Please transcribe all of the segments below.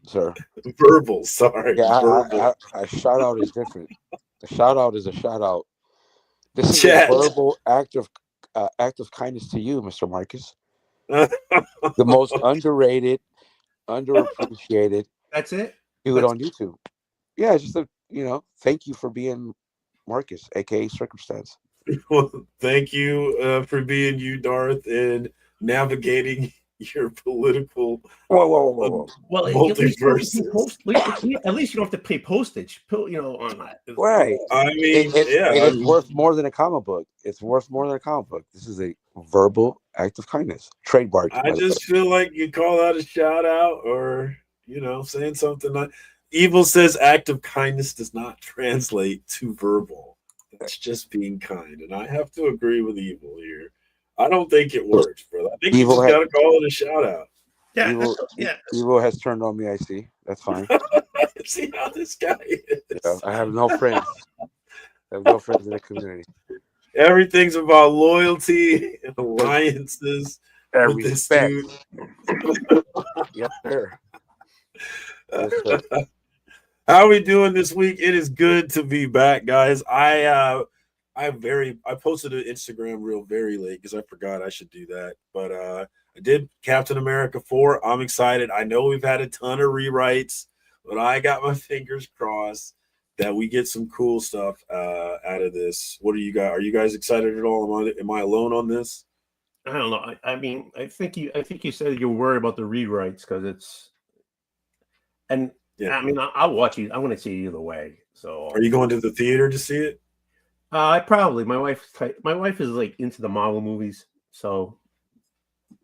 sir. Verbal, sorry. Yeah, Verbal. a shout out is different. A shout out is a shout out. This is a Chat. verbal act of kindness to you, Mr. Marcus. The most underrated, underappreciated That's it. dude on YouTube. Yeah, it's just thank you for being Marcus, aka Circumstance. Well, thank you for being you, Darth, and navigating your political Whoa. Well, at least you don't have to pay multiverses. at least you don't have to pay postage. On that. Right. I mean, It's worth more than a comic book. It's worth more than a comic book. This is a verbal act of kindness. Trademarked, I by the way. just feel like you call out a shout out or, saying something like Evil says act of kindness does not translate to verbal. It's just being kind. And I have to agree with Evil here. I don't think it works, brother. I think you just got to call it a shout out. Yeah, Evil has turned on me, I see. That's fine. See how this guy is. Yeah, I have no friends. I have no friends in the community. Everything's about loyalty and alliances with this dude. Yes, sir. Yes, sir. How are we doing this week? It is good to be back, guys. I posted an Instagram reel very late because I forgot I should do that. But I did Captain America 4. I'm excited. I know we've had a ton of rewrites, but I got my fingers crossed that we get some cool stuff out of this. What are you guys? Are you guys excited at all? Am I alone on this? I don't know. I mean, I think you said you're worried about the rewrites because it's, and yeah. I mean, I'll watch you. I want to see it either way. So, are you going to the theater to see it? I probably. My wife is like into the Marvel movies, so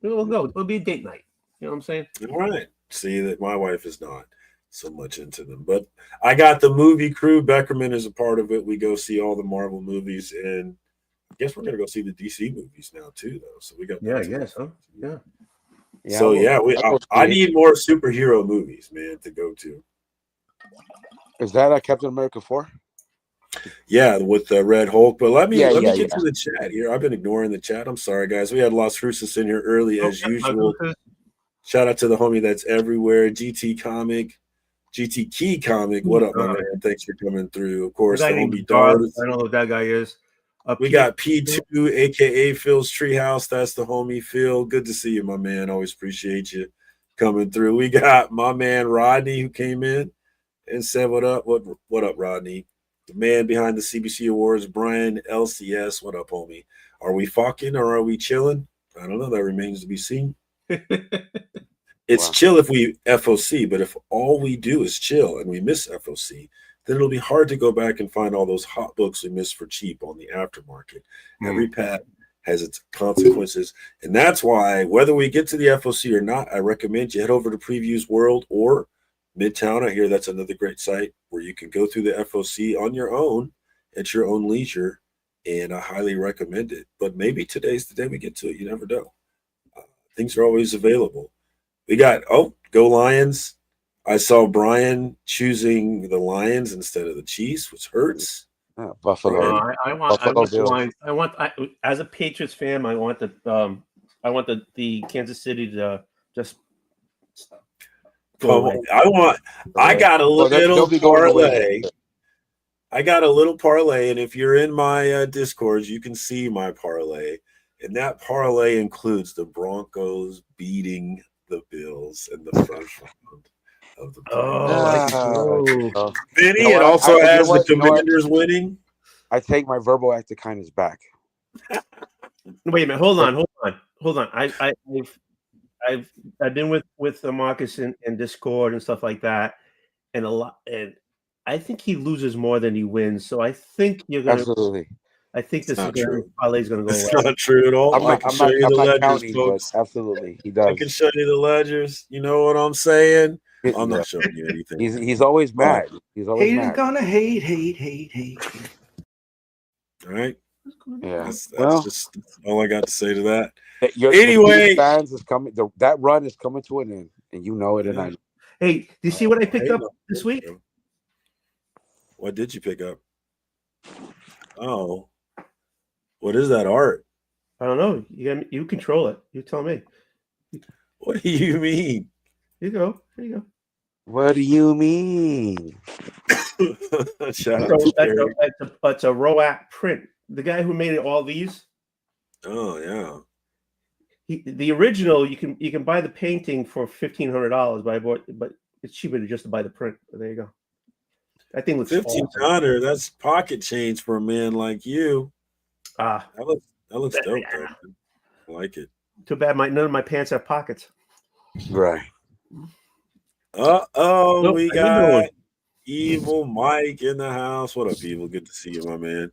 we'll go. It'll be a date night. You know what I'm saying? All right. See that my wife is not so much into them, but I got the movie crew. Beckerman is a part of it. We go see all the Marvel movies, and I guess we're gonna go see the DC movies now too, though. So we got I guess, huh? Yeah. So I need more superhero movies, man, to go to. Is that a Captain America 4? Yeah, with the Red Hulk. But let me get to the chat here. I've been ignoring the chat. I'm sorry, guys. We had Las Rusas in here early as usual. Shout out to the homie that's everywhere. GT Key Comic. What up, my man? Thanks for coming through. Of course, the homie Darth. I don't know what that guy is. We got P2, aka Phil's Treehouse. That's the homie Phil. Good to see you, my man. Always appreciate you coming through. We got my man Rodney who came in and said, "What up? What up, Rodney?" The man behind the CBC Awards, Brian LCS. What up, homie? Are we fucking or are we chilling? I don't know. That remains to be seen. It's chill if we FOC, but if all we do is chill and we miss FOC, then it'll be hard to go back and find all those hot books we missed for cheap on the aftermarket. Every pat has its consequences. And that's why, whether we get to the FOC or not, I recommend you head over to Previews World or Midtown. I hear that's another great site where you can go through the FOC on your own at your own leisure. And I highly recommend it. But maybe today's the day we get to it. You never know. Things are always available. We got, go Lions. I saw Brian choosing the Lions instead of the Chiefs, which hurts. Buffalo. I want as a Patriots fan, I want the Kansas City to just go away. I got a little parlay. I got a little parlay, and if you're in my Discord, you can see my parlay. And that parlay includes the Broncos beating the Bills in the first round of the playoffs. Vinny, it also has the Commanders winning. I take my verbal act of kindness back. Wait a minute. Hold on. I've been with Marcus in Discord and stuff like that, and I think he loses more than he wins. So I think you're gonna absolutely. I think this parlay is going to go. It's not true at all. I can show you the ledgers, folks. Absolutely, he does. I can show you the ledgers. You know what I'm saying? I'm not showing you anything. He's always mad. He's always haters mad. Gonna hate. All right. Yeah. That's just all I got to say to that. Anyway, fans is coming. That run is coming to an end, and you know it. And I. Hey, do you see what I picked up this week? What did you pick up? Oh. What is that art? I don't know. You control it. You tell me. What do you mean? Here you go. What do you mean? Shout out So to Terry. that's a Roac print. The guy who made all these, Oh yeah. the original you can buy the painting for $1,500, but it's cheaper to just to buy the print. There you go. That thing looks awesome. 1,500. That's pocket change for a man like you. Ah, That looks dope though. I like it. too bad none of my pants have pockets. Right. Nope, We how you doing? got Evil Mike in the house. What up, Evil? Good to see you, my man.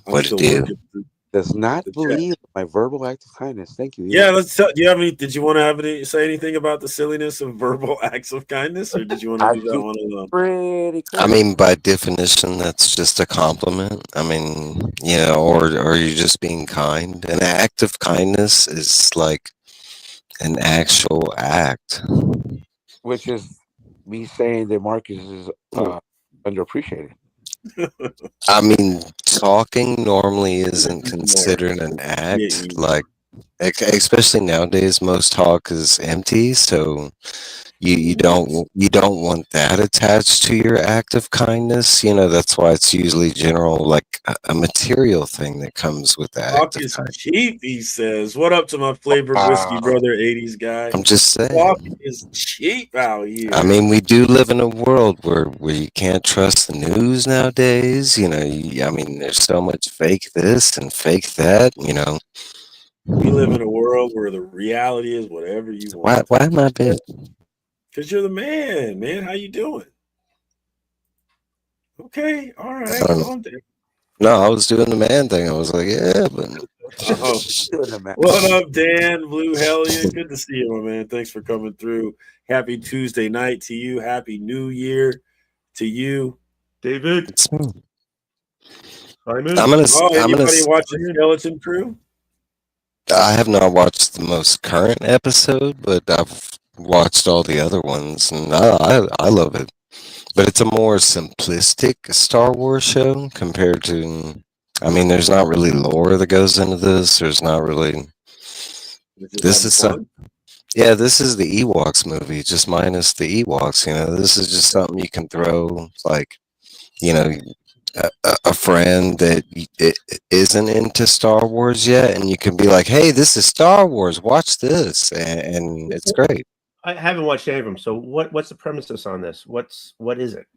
I'm What to still do? working through Does not the chat. believe my verbal act of kindness. Thank you. Yeah, let's tell. Do you have any? Did you want to say anything about the silliness of verbal acts of kindness, or did you want to I leave that keep one alone? pretty clear. I mean, by definition, that's just a compliment. I mean, or you're just being kind. An act of kindness is like an actual act. Which is me saying that Marcus is underappreciated. I mean, talking normally isn't considered an act. Like, especially nowadays, most talk is empty. So you don't want that attached to your act of kindness. That's why it's usually general, like a material thing that comes with the Talk act of is kindness. cheap, he says. What up to my flavored whiskey brother, 80s guy? I'm just saying. Talk is cheap out here. I mean, we do live in a world where you can't trust the news nowadays. I mean, there's so much fake this and fake that. We live in a world where the reality is whatever you want. Why am I big? Because you're the man, man. How you doing? Okay, all right. Calm down. No, I was doing the man thing. I was like, yeah, but What up, Dan? Blue Hellion. Good to see you, my man. Thanks for coming through. Happy Tuesday night to you. Happy New Year to you, David. it's me. Simon. Anybody watch the Skeleton Crew? I have not watched the most current episode, but I've watched all the other ones, and I love it. But it's a more simplistic Star Wars show compared to. I mean, there's not really lore that goes into this. There's not really. This is fun. Yeah, this is the Ewoks movie, just minus the Ewoks. This is just something you can throw, like, a friend that isn't into Star Wars yet, and you can be like, "Hey, this is Star Wars. Watch this," and it's great. I haven't watched any of them. So what's the premises on this? What is it?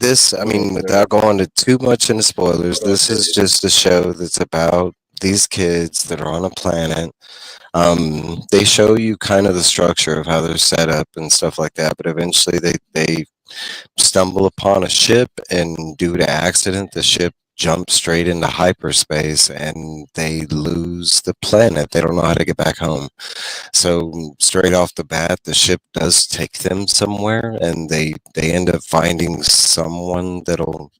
This, I mean, without going to too much into spoilers, this is just a show that's about these kids that are on a planet. They show you kind of the structure of how they're set up and stuff like that, but eventually they stumble upon a ship, and due to accident, the ship jumps straight into hyperspace, and they lose the planet. They don't know how to get back home. So straight off the bat, the ship does take them somewhere, and they end up finding someone that'll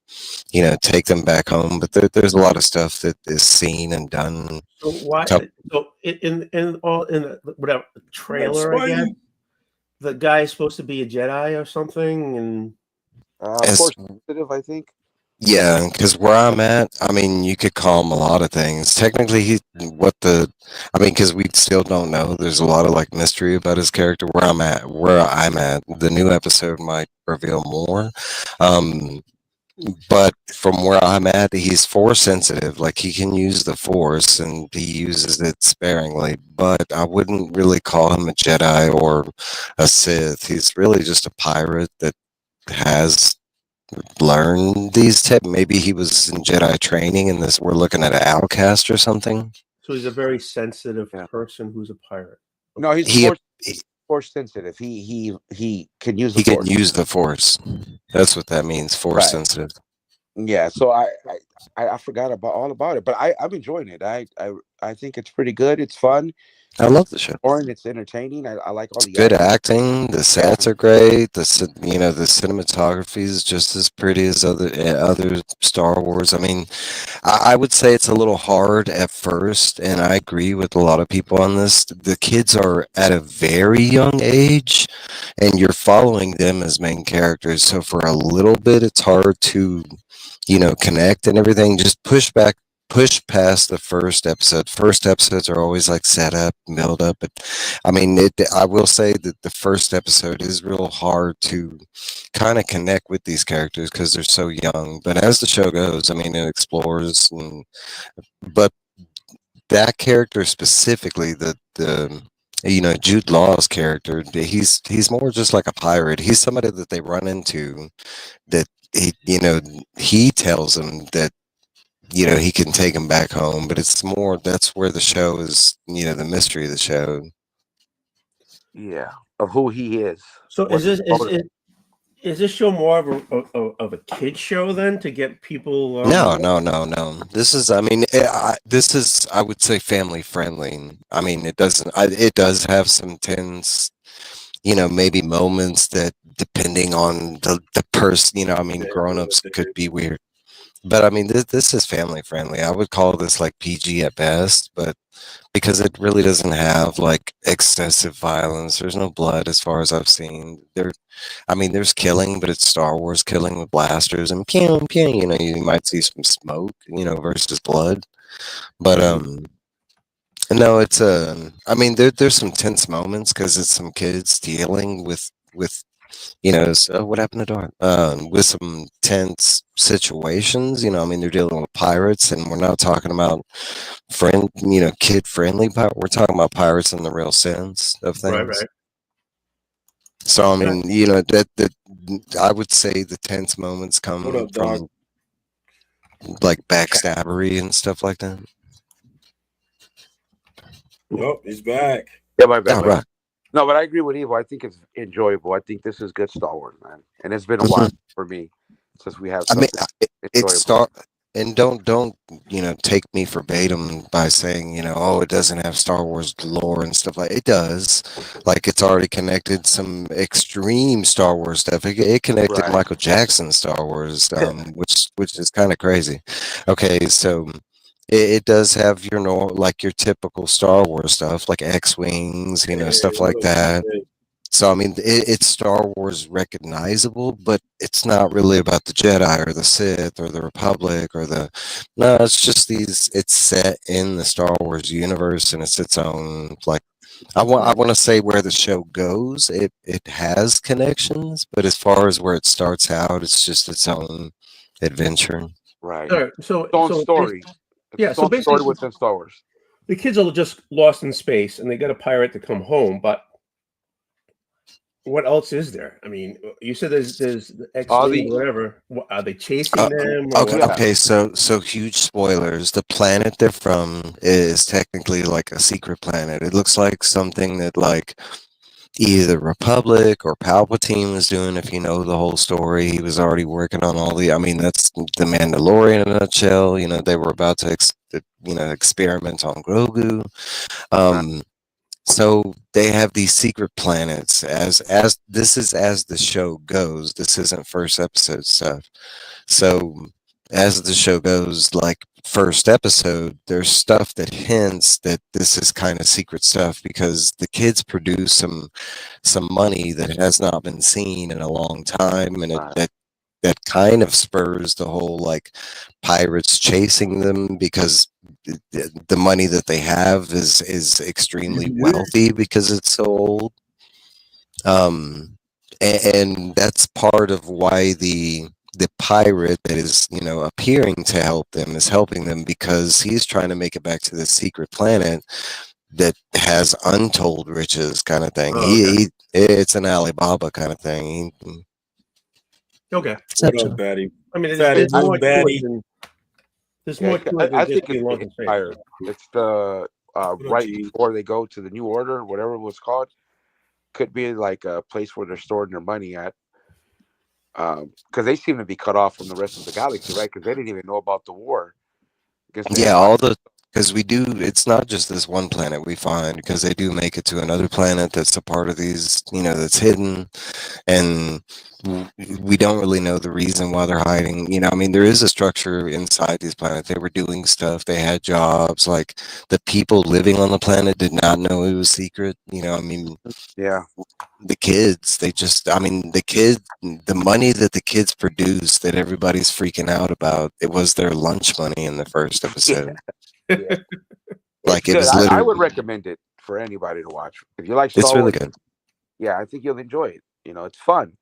take them back home. But there's a lot of stuff that is seen and done. So why? So in the whatever trailer, I guess the guy is supposed to be a Jedi or something, and force sensitive, I think. Yeah, because where I'm at, I mean, you could call him a lot of things. Technically, because we still don't know. There's a lot of like mystery about his character. Where I'm at, the new episode might reveal more. But from where I'm at, he's force sensitive. Like, he can use the force, and he uses it sparingly. But I wouldn't really call him a Jedi or a Sith. He's really just a pirate that has learned these tips. Maybe he was in Jedi training, and we're looking at an outcast or something. So he's a very sensitive person who's a pirate. No, he's force sensitive. He can use the he force. can use the force. That's what that means. Force sensitive. Yeah. So I forgot all about it, but I'm enjoying it. I think it's pretty good. It's fun. I love the show. It's entertaining. I like all the good acting. The sets are great. The cinematography is just as pretty as other Star Wars. I mean, I would say it's a little hard at first, and I agree with a lot of people on this. The kids are at a very young age, and you're following them as main characters. So for a little bit, it's hard to connect and everything. Just push back push past the first episode. First episodes are always like set up, build up. But I mean, I will say that the first episode is real hard to kind of connect with these characters because they're so young. But as the show goes, I mean, it explores, but that character specifically, the Jude Law's character, he's more just like a pirate. He's somebody that they run into that he tells them that he can take him back home, but it's more that's where the show is, the mystery of the show. Yeah, of who he is. So What's is his this motive. is this show more of a kid show then to get people? No. This is, I mean, this is, I would say, family friendly. I mean, it does have some tense, maybe moments that, depending on the person, I mean, grown-ups could be weird. But I mean, this is family friendly. I would call this like PG at best, but because it really doesn't have like excessive violence. There's no blood as far as I've seen. I mean, there's killing, but it's Star Wars killing with blasters and pew pew. You might see some smoke, versus blood. But no, it's I mean, there's some tense moments because it's some kids dealing with so what happened to Dart? With some tense situations, I mean, they're dealing with pirates, and we're not talking about kid friendly, but we're talking about pirates in the real sense of things. Right. So I mean, that I would say the tense moments come from like backstabbery and stuff like that. Nope, he's back. Yeah, my bad. Right. No, but I agree with Evo. I think it's enjoyable. I think this is good Star Wars, man, and it's been a while for me since we have. I mean, enjoyable. And don't take me verbatim by saying oh, it doesn't have Star Wars lore and stuff like it does. Like it's already connected some extreme Star Wars stuff. It connected Right. Michael Jackson's Star Wars, which is kind of crazy. Okay, so it does have your typical Star Wars stuff like X-wings, stuff like that. So I mean, it's Star Wars recognizable, but it's not really about the Jedi or the Sith or the Republic no. It's just it's set in the Star Wars universe, and it's its own like. I want to say where the show goes. It has connections, but as far as where it starts out, it's just its own adventure. Right. So its own story. Yeah. So basically, story within Star Wars. The kids are just lost in space, and they got a pirate to come home, but. What else is there? I mean, you said there's the X-Wing, whatever. Are they chasing them? Okay. So huge spoilers. The planet they're from is technically like a secret planet. It looks like something that like either Republic or Palpatine was doing. If you know the whole story, he was already working on all the. I mean, that's the Mandalorian in a nutshell. They were about to experiment on Grogu. So they have these secret planets as this is as the show goes. This isn't first episode stuff. So as the show goes, like first episode, there's stuff that hints that this is kind of secret stuff because the kids produce some money that has not been seen in a long time, and that kind of spurs the whole like pirates chasing them because the money that they have is extremely wealthy because it's so old. And that's part of why the pirate that is appearing to help them is helping them because he's trying to make it back to this secret planet that has untold riches kind of thing. It's an Alibaba kind of thing. Okay. What up, Batty? I mean, there's more to it than there's more to it than I just think being lost in space. it's the right before they go to the New Order, whatever it was called. Could be like a place where they're storing their money at. Because they seem to be cut off from the rest of the galaxy, right? Because they didn't even know about the war. Because we do, it's not just this one planet we find, because they do make it to another planet that's a part of these, that's hidden. And we don't really know the reason why they're hiding. I mean, there is a structure inside these planets. They were doing stuff. They had jobs. Like the people living on the planet did not know it was secret. I mean, Yeah. the kids, I mean, the money that the kids produce that everybody's freaking out about, it was their lunch money in the first episode. Yeah. It's Like it good. was I literally, would recommend it for anybody to watch. If you like it's Star really Wars, good. yeah, I think you'll enjoy it. It's fun.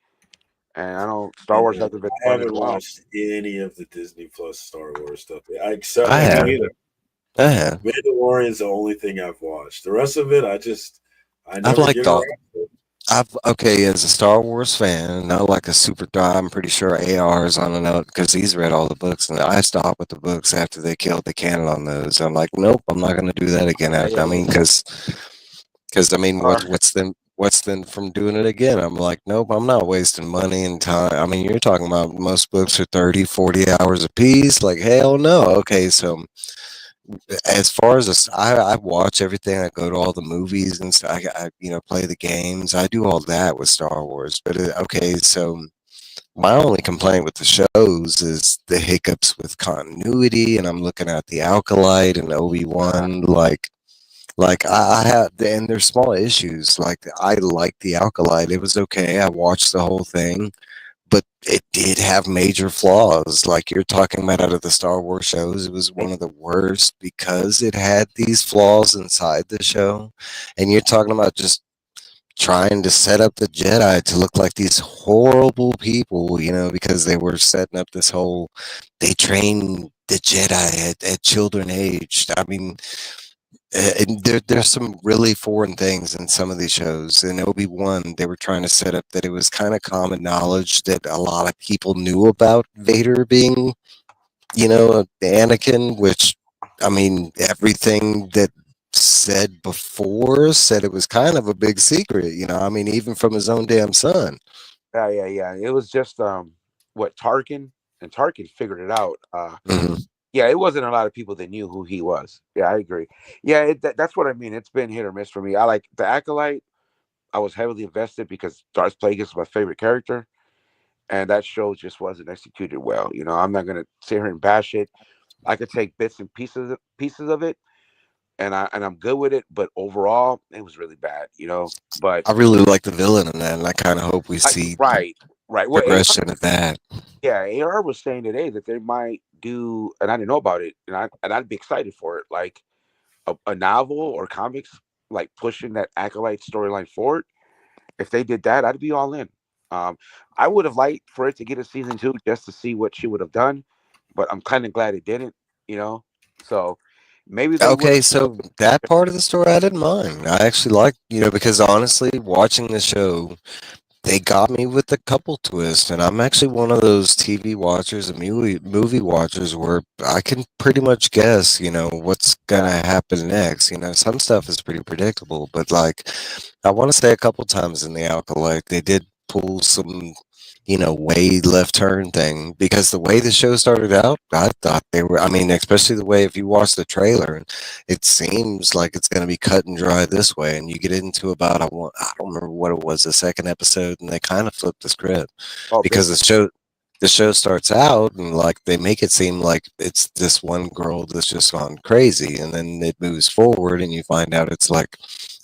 And I know Star Wars Yeah, hasn't been I fun in haven't a while. watched any of the Disney Plus Star Wars stuff. Except I have. either. I have. Mandalorian's the only thing I've watched. The rest of it, I I've never liked get all. around to it. Okay, as a Star Wars fan, not like a super I'm pretty sure AR is on a note because he's read all the books, and I stopped with the books after they killed the canon on those. I'm like, nope, I'm not going to do that again. I mean, because I mean, Or- what's then from doing it again? I'm like, nope, I'm not wasting money and time. I mean, you're talking about most books are 30, 40 hours a piece. Like, hell no. Okay, so as far as this, I watch everything. I go to all the movies and stuff. I play the games. I do all that with Star Wars. But okay, so my only complaint with the shows is the hiccups with continuity. And I'm looking at the Acolyte and Obi-Wan, like I have, and there's small issues. Like I like the Acolyte. It was okay. I watched the whole thing, but it did have major flaws. Like you're talking about out of the Star Wars shows, it was one of the worst because it had these flaws inside the show. And you're talking about just trying to set up the Jedi to look like these horrible people, because they were setting up this whole, they train the Jedi at children aged. I mean, and there's some really foreign things in some of these shows. In Obi-Wan, they were trying to set up that it was kind of common knowledge that a lot of people knew about Vader being, Anakin, which, I mean, everything that said before said it was kind of a big secret, I mean, even from his own damn son. yeah. It was just what Tarkin and Tarkin figured it out. Mhm. Yeah, it wasn't a lot of people that knew who he was. Yeah, I agree. Yeah, that's what I mean. It's been hit or miss for me. I like the Acolyte. I was heavily invested because Darth Plagueis is my favorite character, and that show just wasn't executed well. I'm not gonna sit here and bash it. I could take bits and pieces of it, and I'm good with it. But overall, it was really bad. But I really like the villain in that, and I kind of hope we see right. Well, progression of that. yeah, AR was saying today that they might do, and I didn't know about it, and I'd be excited for it, like a novel or comics, like pushing that Acolyte storyline forward. If they did that, I'd be all in. Um, I would have liked for it to get a season 2 just to see what she would have done, but I'm kind of glad it didn't. You know, so maybe they would. Okay, so that part of the story I didn't mind. I actually like, because honestly, watching the show, they got me with a couple twists, and I'm actually one of those TV watchers and movie watchers where I can pretty much guess, what's gonna Yeah. happen next. Some stuff is pretty predictable, but like I want to say a couple times in the Alkalite, they did pull some, way left turn thing because the way the show started out, I thought they were. I mean, especially the way if you watch the trailer, it seems like it's going to be cut and dry this way, and you get into about I don't remember what it was, the second episode, and they kind of flipped the script Oh, big. because the show starts out and like they make it seem like it's this one girl that's just gone crazy, and then it moves forward and you find out it's like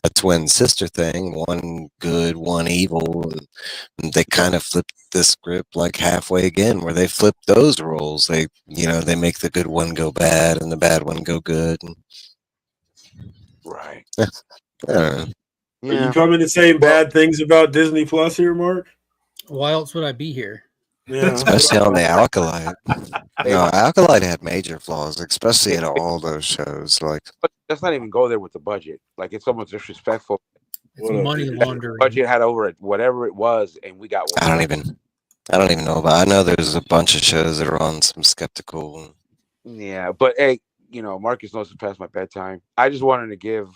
a twin sister thing, one good, one evil, and they kind of flip the script like halfway again, where they flip those roles. They make the good one go bad and the bad one go good. And, Right. I don't know. Are you Yeah. coming to say Well, bad things about Disney Plus here, Mark? Why else would I be here? Yeah. Especially on the Alkalite. hey, No, my, Alkalite had major flaws, especially hey, in all those shows. Like, but let's not even go there with the budget. Like it's almost disrespectful. It's What up, money dude? laundering. Budget had over it, whatever it was, and we got what I we don't got. even. I don't even know about. I know there's a bunch of shows that are on some skeptical. Yeah, but hey, Marcus knows it's past my bedtime. I just wanted to give.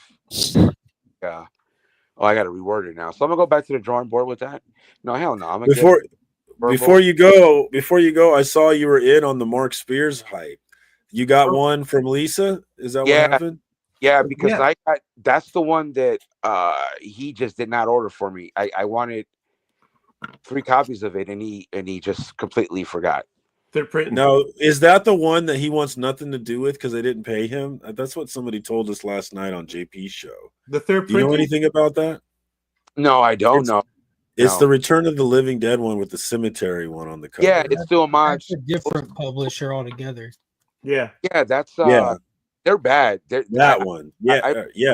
Oh, I got to reword it now. So I'm gonna go back to the drawing board with that. No, hell no. I'm gonna Before give verbal. before you go, I saw you were in on the Mark Spears hype. You got one from Lisa? Is that what Yeah, happened? yeah, because Yeah. that's the one that he just did not order for me. I wanted 3 copies of it, and he just completely forgot. They're printing. No, is that the one that he wants nothing to do with because they didn't pay him? That's what somebody told us last night on JP's show. The third Do you know printing? anything about that? No, I don't know. It's No. the Return of the Living Dead one with the cemetery one on the cover. Yeah, it's still a mod. That's a different publisher altogether. Yeah. Yeah, that's Yeah. they're bad. That one. Yeah,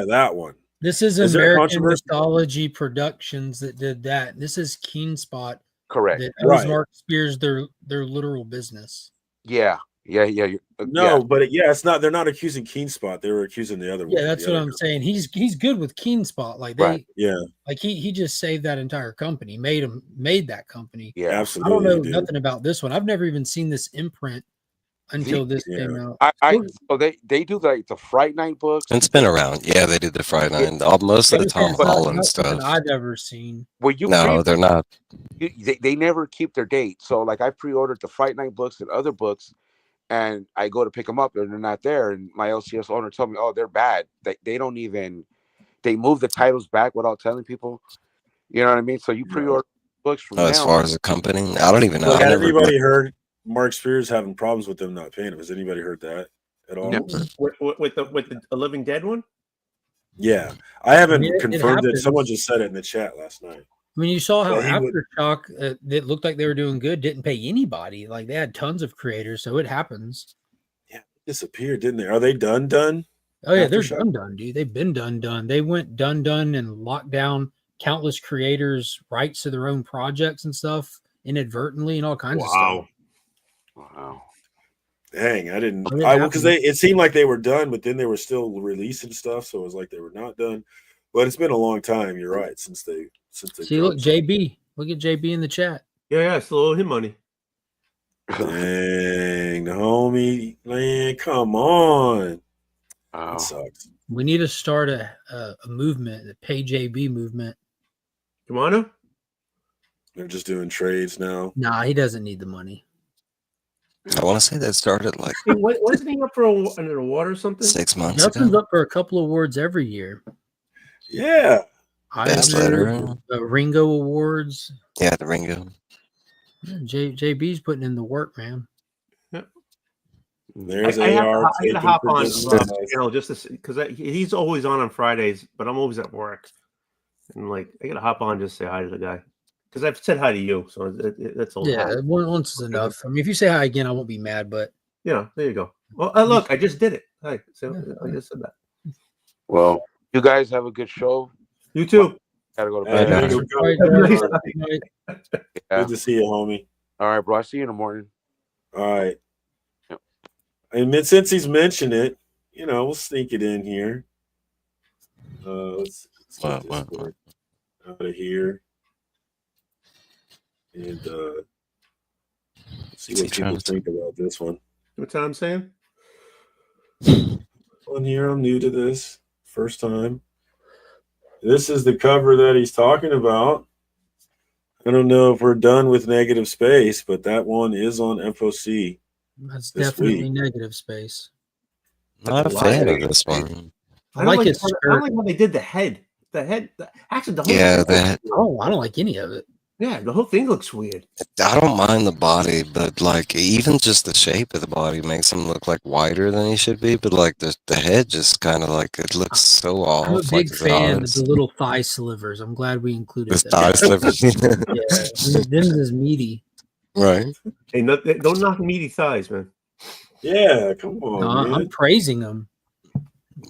that one. This is Is there a American controversy? Mythology Productions that did that. This is Keen Spot. correct. That Right. owes Mark Spears their literal business. Yeah. No, but it's not. They're not accusing Keen Spot. They were accusing the other one. Yeah, that's the what other I'm guy. saying. He's good with Keen Spot. Like they Right. Yeah, like he just saved that entire company, made that company. Yeah. I absolutely. don't know dude. nothing about this one. I've never even seen this imprint until this Yeah. came out. So they do like the Fright Night books. It's been around. Yeah, they did the Friday Night. Most of the Tom It's not Holland nothing stuff. I've ever seen. Well, you No, they're not. they never keep their date. So like I pre-ordered the Fright Night books and other books, and I go to pick them up and they're not there. And my LCS owner told me, "Oh, they're bad. They don't even they move the titles back without telling people." You know what I mean? So you pre-order books from As now. far as a company, I don't even know. Look, I has never. anybody heard Mark Spears having problems with them not paying him? Has anybody heard that at all? No. With the Living Dead one? Yeah, I haven't I mean, it confirmed it. happens. Someone just said it in the chat last night. I mean, you saw how Yeah, he would- Aftershock that looked like they were doing good didn't pay anybody. Like they had tons of creators, so it happens. Disappeared, didn't they? Are they done? Oh yeah, they're Aftershock? done, dude. They've been done. They went done, and locked down countless creators' rights to their own projects and stuff inadvertently and all kinds of stuff. Wow. Dang, I didn't. I mean, Because it seemed like they were done, but then they were still releasing stuff, so it was like they were not done. But it's been a long time. You're right since they See, look, JB. Look at JB in the chat. Yeah, I still owe him money. Dang, the homie, man, come on. Wow. That sucks. We need to start a movement, the Pay JB movement. You want to? They're just doing trades now. Nah, he doesn't need the money. I want to say that started like Wasn't he up for an award or something? 6 months Justin's ago. up for a couple awards every year. Yeah. Best Eisner, letter. Ringo Awards. Yeah, the Ringo. Yeah, JB's putting in the work, man. There's I AR. got to hop on Nice. just because he's always on Fridays, but I'm always at work, and like I got to hop on just to say hi to the guy because I've said hi to you, so that's all. Yeah, once is enough. I mean, if you say hi again, I won't be mad. But Yeah, there you go. Well, look, I just did it. Hi, so I just said that. Well, you guys have a good show. You too. Gotta go to Hey, bed. thanks for coming. Right, Nice. right. Yeah. Good to see you, homie. All right, bro. I'll see you in the morning. All right. Yep. And since he's mentioned it, we'll sneak it in here. Let's get Discord out of here. And see what people think about this one. What I'm saying? On here, I'm new to this. First time. This is the cover that he's talking about. I don't know if we're done with negative space, but that one is on FOC. That's This definitely week. negative space. Not a fan of this one. I like his I skirt. don't like when they did the head. Actually, the whole Yeah, thing that. Oh, I don't like any of it. Yeah, the whole thing looks weird. I don't mind the body, but like even just the shape of the body makes him look like wider than he should be. But like the head just kind of like it looks so off. I'm a like big his fan of eyes. the little thigh slivers. I'm glad we included His them. thigh slivers. Yeah, them is meaty. Right. Hey, don't knock meaty thighs, man. Yeah, come on, No, I'm man. praising them.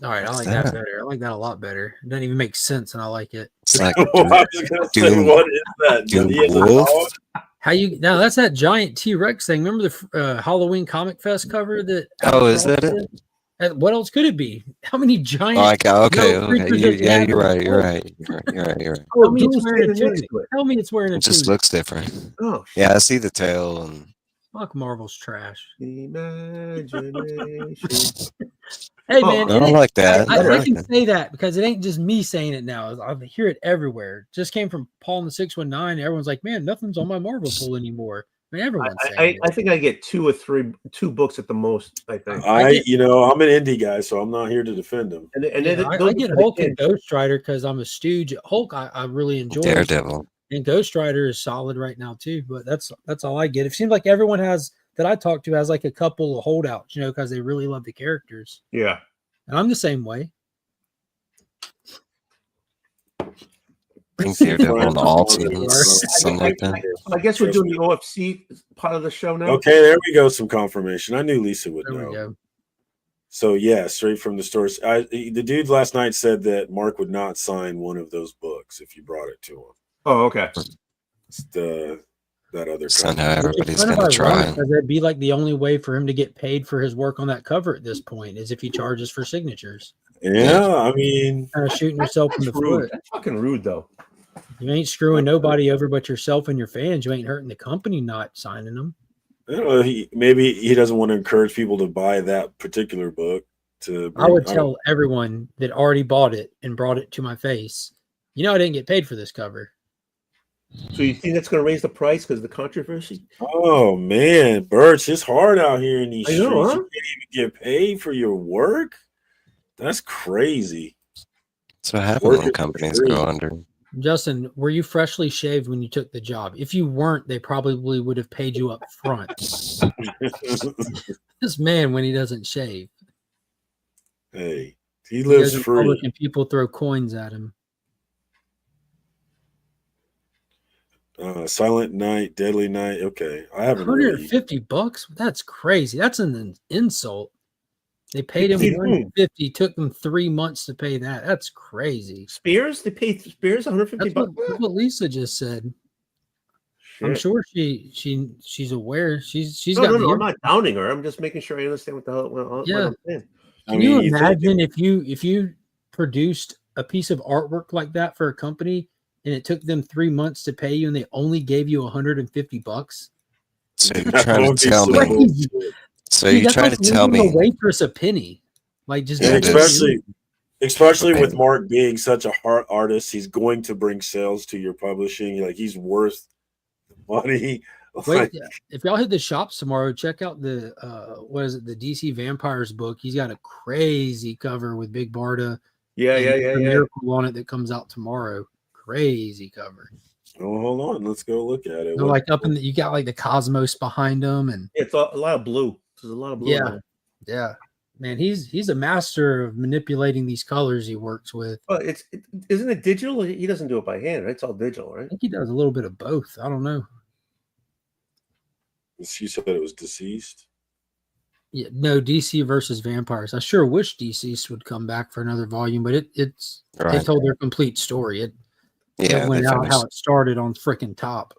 All right, I like that that? better. I like that a lot better. It doesn't even make sense, and I like it. It's like I was gonna say, Doom- what is that? Doom He has a Wolf? dog? How you now? That's that giant T-Rex thing. Remember the Halloween Comic Fest cover that? Oh, is that Albatross did? What else could it be? How many giant? like okay, No, okay. creatures You, that yeah, gather you're right. You're together. right. You're right. You're right. Tell me it's Doom's wearing a standing next tunic. to it. Tell me it's wearing a It just tunic. looks different. Oh, Yeah, I see the tail and Fuck Marvel's trash. imagination. Hey Oh, man, I don't like that. I can say that because it ain't just me saying it now. I hear it everywhere. Just came from Paul in the 619. Everyone's like, man, nothing's on my Marvel pool anymore. I mean, everyone's saying I it. think I get two books at the most. I think. I'm an indie guy, so I'm not here to defend him. And Yeah, then I those get are the Hulk and kids. Ghost Rider because I'm a stooge. Hulk, I really enjoy. Daredevil. And Ghost Rider is solid right now too, but that's all I get. It seems like everyone that I talk to has like a couple of holdouts, because they really love the characters. Yeah. And I'm the same way. think Daredevil on all teams, something like that. I guess we're doing the OFC part of the show now. Okay, there we go. Some confirmation. I knew Lisa would There we know. go. So yeah, straight from the stores. The dude last night said that Mark would not sign one of those books if you brought it to him. Oh, okay. It's that other So company. now Which is everybody's kind of gonna try. ironic, because that'd be like the only way for him to get paid for his work on that cover at this point is if he charges for signatures. Yeah, I mean, Kind of shooting yourself in the Rude. foot. That's fucking rude, though. You ain't screwing nobody over but yourself and your fans. You ain't hurting the company not signing them. I don't know, maybe he doesn't want to encourage people to buy that particular book. I would tell everyone that already bought it and brought it to my face, I didn't get paid for this cover. So you think that's going to raise the price because of the controversy? Oh man, Birch, it's hard out here in these I streets. know, huh? You can't even get paid for your work. That's crazy. That's what happens Work when is companies free. go under. Justin, were you freshly shaved when you took the job? If you weren't, they probably would have paid you up front. This man, when he doesn't shave, Hey, he he lives goes in free. public and people throw coins at him. Silent Night, Deadly Night. Okay, I haven't really. $150? That's crazy. That's an insult. They paid him Paid who? $150. Took them 3 months to pay that. That's crazy. Spears? They paid Spears $150. That's what Lisa just said. I'm Shit. sure she's aware. She's No, got no, the no. I'm not downing her. I'm just making sure I understand what the hell. What Yeah. I'm saying. Can you imagine if you produced a piece of artwork like that for a company and it took them 3 months to pay you and they only gave you $150? So you're That trying would to be tell so me. Crazy. So Dude, you're that's trying like to tell leaving me. a waitress a penny. Like just Yeah, give it it is. to you. Especially Okay. with Mark being such a hard artist, he's going to bring sales to your publishing. Like he's worth the money. Wait, if y'all hit the shops tomorrow, check out the the DC Vampires book. He's got a crazy cover with Big Barda. Yeah. Miracle on it that comes out tomorrow. Crazy cover. Oh, hold on. Let's go look at it. They're like up in you got like the cosmos behind them, and It's a lot of blue. There's a lot of blue. Yeah. in there. yeah, man, he's a master of manipulating these colors he works with. Well, isn't it digital? He doesn't do it by hand, right? It's all digital, I right? think he does a little bit of both. I don't know. She said it was deceased. Yeah, no, DC versus Vampires. I sure wish DC would come back for another volume, but it's they Right. told their complete story. It Yeah, went they out finished. how it started on freaking top.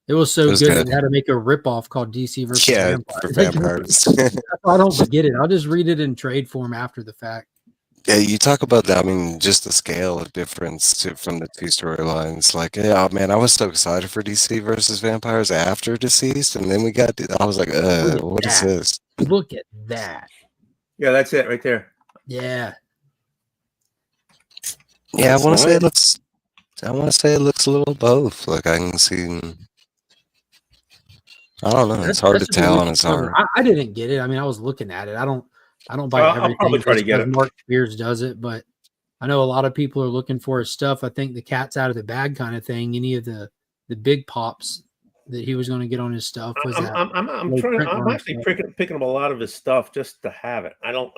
It was so It was good, good. they had to make a ripoff called DC versus Yeah, Vampires. for vampires. I don't get it. I'll just read it in trade form after the fact. Yeah, you talk about that. I mean, just the scale of difference from the two storylines. Like, yeah, man, I was so excited for DC versus Vampires after Deceased, and then I was like, what is this? Look at that. Yeah, that's it right there. Yeah. Yeah, That's I want to say it nice. looks. I want to say it looks a little both. Like I can see. I don't know. It's hard to That's a tell good on its cover. art. I didn't get it. I mean, I was looking at it. I don't buy I'll everything. probably try to just get because it. Mark Spears does it, but I know a lot of people are looking for his stuff. I think the cat's out of the bag kind of thing. Any of the big pops that he was going to get on his stuff was that. I'm low print I'm run actually stuff. picking up a lot of his stuff just to have it. I don't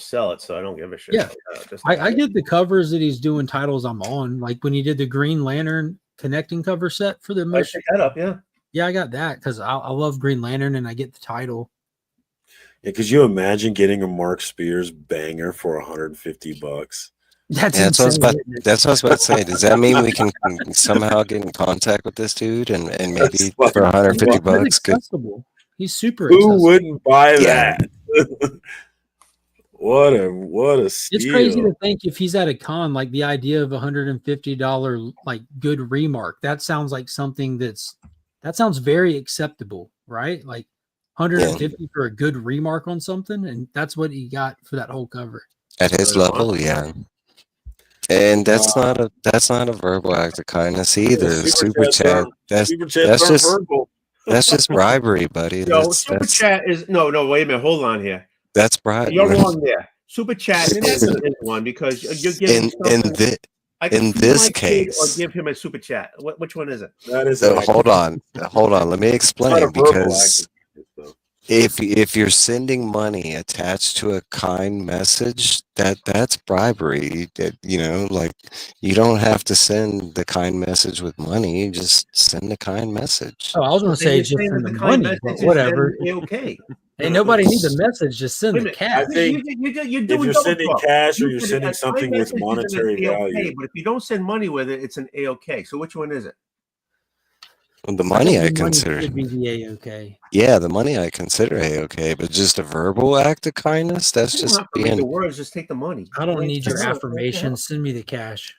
sell it, so I don't give a shit. Yeah. Just to have I it. get the covers that he's doing titles I'm on, like when he did the Green Lantern connecting cover set for the I most. pick that up, yeah. Yeah, I got that because I love Green Lantern and I get the title. Yeah, could you imagine getting a Mark Spears banger for $150? That's Yeah, that's what I was insane. about. isn't it? That's what I was about to say. Does that mean we can somehow get in contact with this dude and maybe That's like- for 150 He's bucks? Good. accessible. He's super Who accessible. wouldn't buy Yeah. that? What a steal. It's crazy to think if he's at a con, like the idea of $150 like good remark. That sounds like something that sounds very acceptable, right? Like 150 for a good remark on something, and that's what he got for that whole cover. At his level, yeah. And that's not a verbal act of kindness either. Super chat. Super chats that's aren't just verbal. that's just bribery, buddy. No, Super Chat is no. Wait a minute, hold on here. That's bribery. You're wrong there. Super Chat is one because you're giving in I can In feed this my kid or case, give him a super chat. Which one is it? That is so an hold on, let me It's not explain, a verbal because act. Though. if you're sending money attached to a kind message, that's bribery. That, you know, like, you don't have to send the kind message with money. Just send a kind message. Oh, I was gonna Then say you're just saying send that the the kind money, but message is whatever. then okay. Ain't nobody need the message. Just send Wait a the minute. cash. I think You're if doing you're double sending talk. cash or You you're said sending a kind something with message is an monetary A-OK, value, but if you don't send money with it, it's an A-OK. So which one is it? The I money think I the money consider, should be the A-OK. yeah, the money I consider a-okay, but just a verbal act of kindness, that's You don't just have to read the being. words. Just take the money. I don't Like, need your what the hell? affirmation. Send me the cash.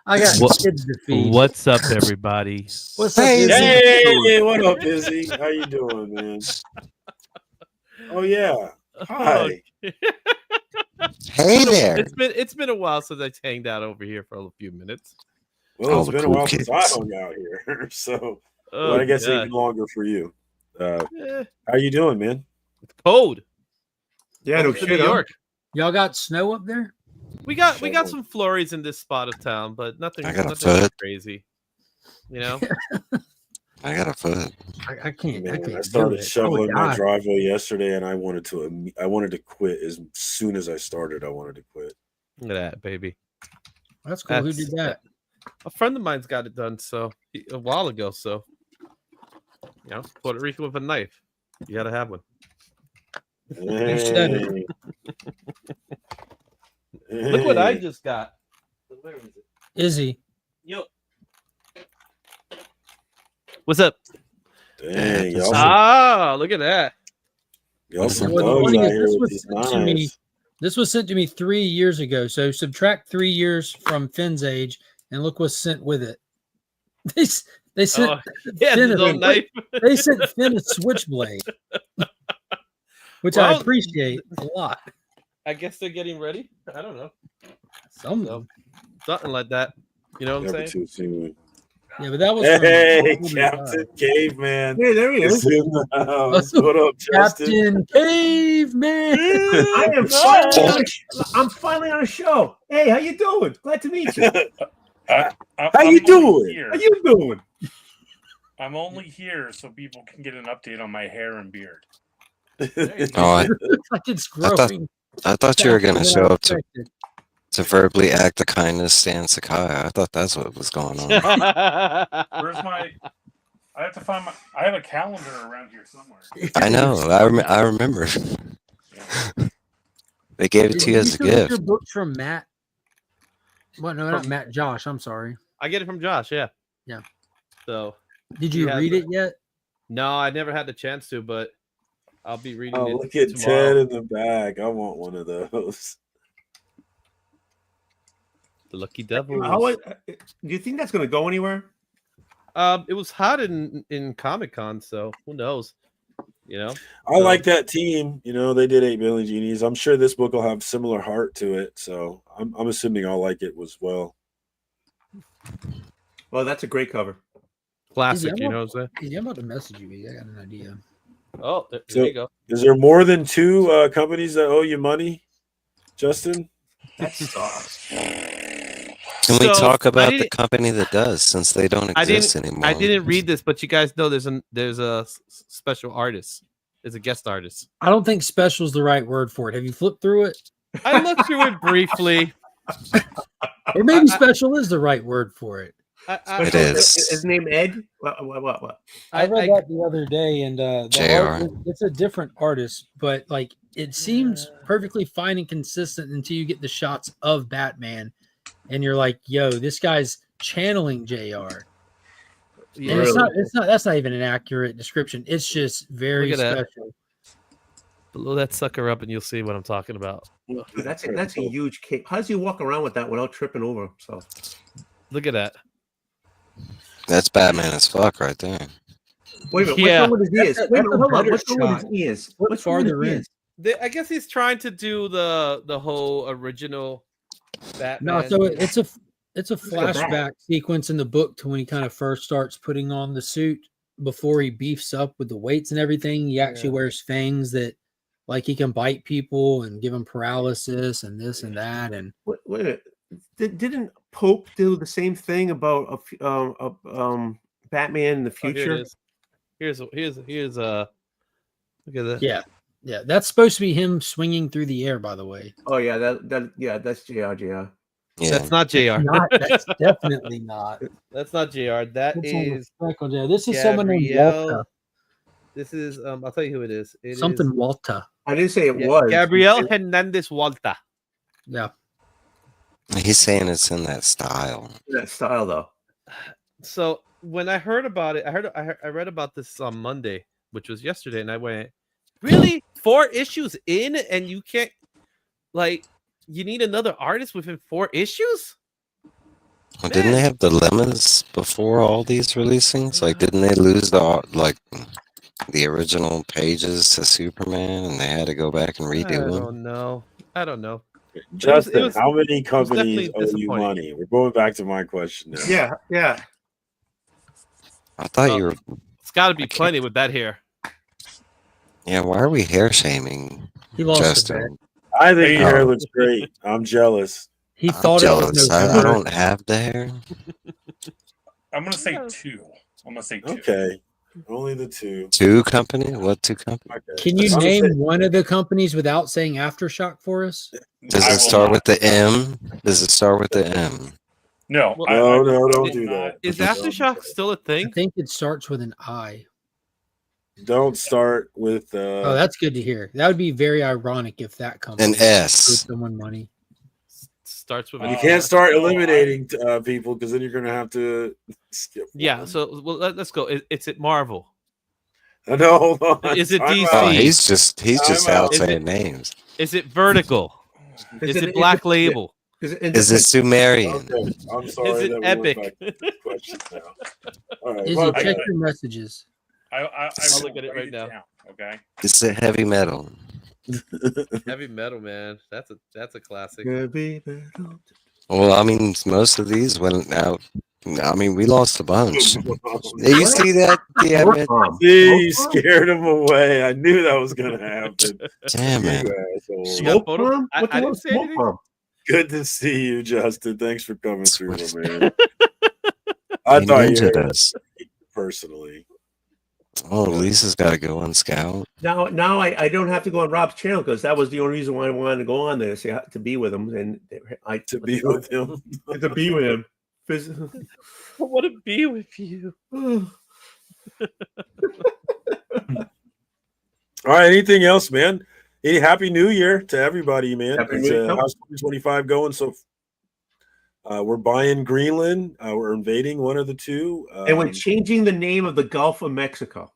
I got What- kids to feed. What's up, everybody? What's up, Hey, Izzy? hey, what up, Izzy? How you doing, man? Oh yeah, hi. Hey there. It's been a while since I hanged out over here for a few minutes. Well, All it's the been a cool while since I kids. hung out here, so Oh, well, I guess yeah. even longer for you. Eh, How you doing, man? it's cold. Yeah, no Welcome to shit. New Huh? York. Y'all got snow up there? We got some flurries in this spot of town, but nothing I got a nothing foot. crazy. You know, I got a foot. I can't. I Man, can't I do started it. shoveling my God. driveway yesterday, and I wanted to quit as soon as I started. I wanted to quit. look at that, baby. That's cool. Who That's- did that? A friend of mine's got it done a while ago. So, you know, Puerto Rico with a knife. You got to have one. said it. Look what I Hey. just got. Where is it? Izzy. Yo. What's up? Dang, y'all, Awesome. Ah, look at that. y'all some What's thugs funny out is here this with was these sent to me. knives. This was sent to me 3 years ago. So subtract 3 years from Finn's age, and look what's sent with it. They sent Oh, yeah, Finn his a own knife. they sent Finn a switchblade, which I Well, appreciate a lot. I guess they're getting ready. I don't know. Some, So, something like that. You know what I'm Never saying? too soon. yeah, but that was Hey, from Captain Caveman Hey, there he is is. in the house. What up, Justin? Captain Caveman. I am finally on I'm finally on a show. Hey, how you doing? Glad to meet you. How you doing? How you doing? I'm only here so people can get an update on my hair and beard. Oh, It looks like it's I thought- growing. I thought you were faster gonna than show I up to expected. verbally act the kindness, Stan Sakai. I thought that's what was going on. Where's my? I have to find my. I have a calendar around here somewhere. I know. I remember. They gave it Did to you you as a still get your gift. books from Matt? Well, no, not Matt. Josh. I'm sorry. I get it from Josh. Yeah. Yeah. So, Did He you has read it. it yet? no, I never had the chance to, but I'll be reading Oh, it look at tomorrow. Ted in the back. I want one of those. The Lucky Devils. Do you think that's going to go anywhere? It was hot in Comic-Con, so who knows? You know, I like that team. You know, they did 8 Billion Genies. I'm sure this book will have similar heart to it. So I'm assuming I'll like it as well. Well, that's a great cover. classic. Izzy, You know what I'm saying? Izzy, I'm about to message you. Izzy. I got an idea. Oh, there So- you go. Is there more than 2 companies that owe you money, Justin? That sucks. Can we So, talk I about the didn't- company that does, since they don't I exist anymore? I didn't read this, but you guys know there's a special artist. There's a guest artist. I don't think special is the right word for it. Have you flipped through it? I looked through it briefly. Or maybe special is the right word for it. It is. His name Ed? What? I read that the other day, and the JR. it's a different artist, but like it seems perfectly fine and consistent until you get the shots of Batman, and you're like, "Yo, this guy's channeling JR." Yeah, And it's not. That's not even an accurate description. It's just very Look at that. special. blow that sucker up, and you'll see what I'm talking about. Dude, that's a huge cape. How does he walk around with that without tripping over himself? Look at that. That's Batman as fuck right there. Wait a minute. Yeah. What's wrong with his ears? That's Wait a minute. Hold on. better What's wrong with shot. his ears? Look What's wrong with his farther in. ears? I guess he's trying to do the whole original Batman. No, so it's a at that. flashback sequence in the book to when he kind of first starts putting on the suit before he beefs up with the weights and everything. He actually Yeah. wears fangs that like he can bite people and give them paralysis and this and that. And Wait a minute. Didn't Pope do the same thing about Batman in the Oh, here future? it is. Here's look at that. yeah, that's supposed to be him swinging through the air. By the way, Oh yeah, that's JR. Yeah. That's not JR. that's definitely not. That's not JR. That What's on the is freckle there? This is someone named Gabrielle. Walter. This is I'll tell you who it is. It Something is Walter. I didn't say it was Gabrielle Hernandez Walta. Yeah. He's saying it's in that style. that style though. So when I heard about it, I read about this on Monday, which was yesterday, and I went, really? 4 issues in, and you can't, like, you need another artist within 4 issues? Well, didn't they have dilemmas before all these releasings? Like, didn't they lose the original pages to Superman, and they had to go back and redo them? I don't know. Justin, was- how many companies definitely owe you disappointing. money? We're going back to my question now. Yeah. I thought you were. It's got to be I can't- plenty with that hair. Yeah, why are we hair shaming He lost the bet. Justin? I think your hair Oh. looks great. I'm jealous. He I'm thought jealous. it was I November. don't have the hair. I'm gonna say 2. I'm gonna say 2. Okay, only the 2. Two company? What two company? Okay. Can you I'm gonna name say- one of the companies without saying Aftershock for us? Does I it will start not. with the M? Does it start with the M? No, No, no, don't will do not. that. Is Don't Aftershock do still a I thing? think it starts with an I. that. Don't start with. Oh, that's good to hear. That would be very ironic if that company An owed S. someone money. Starts with You an can't start no, eliminating people because then you're going to have to skip. Yeah, one. so let's go. It's at Marvel. No, hold on. Is it Time DC? Oh, out. he's just I'm out out. Is saying it- names. Is it Vertical? Is it Black Label? Is it Sumerian? Okay, I'm sorry Is it that Epic? we're back to the questions now. All right, Izzy, my check bad. your messages. I I'll will look at it write right now. down, okay. Is it heavy metal? Heavy metal, man. That's a classic. Well, I mean, most of these went out. I mean, we lost a bunch. You see that? Yeah, man. See, you scared him away. I knew that was going to happen. Damn it. You asshole. You got photo? I didn't say smoke anything. bomb? Good to see you, Justin. Thanks for coming through, Sweet. my man. I He thought you ninja'd were us. personally. Oh, Lisa's got to go on Scout. Now I don't have to go on Rob's channel because that was the only reason why I wanted to go on there to be with him and To be with him. to be with him. I want to be with you. All right. Anything else, man? Hey, happy New Year to everybody, man. Happy It's New Year. how's 2025 going? So we're buying Greenland. We're invading one of the two. And we're changing the name of the Gulf of Mexico.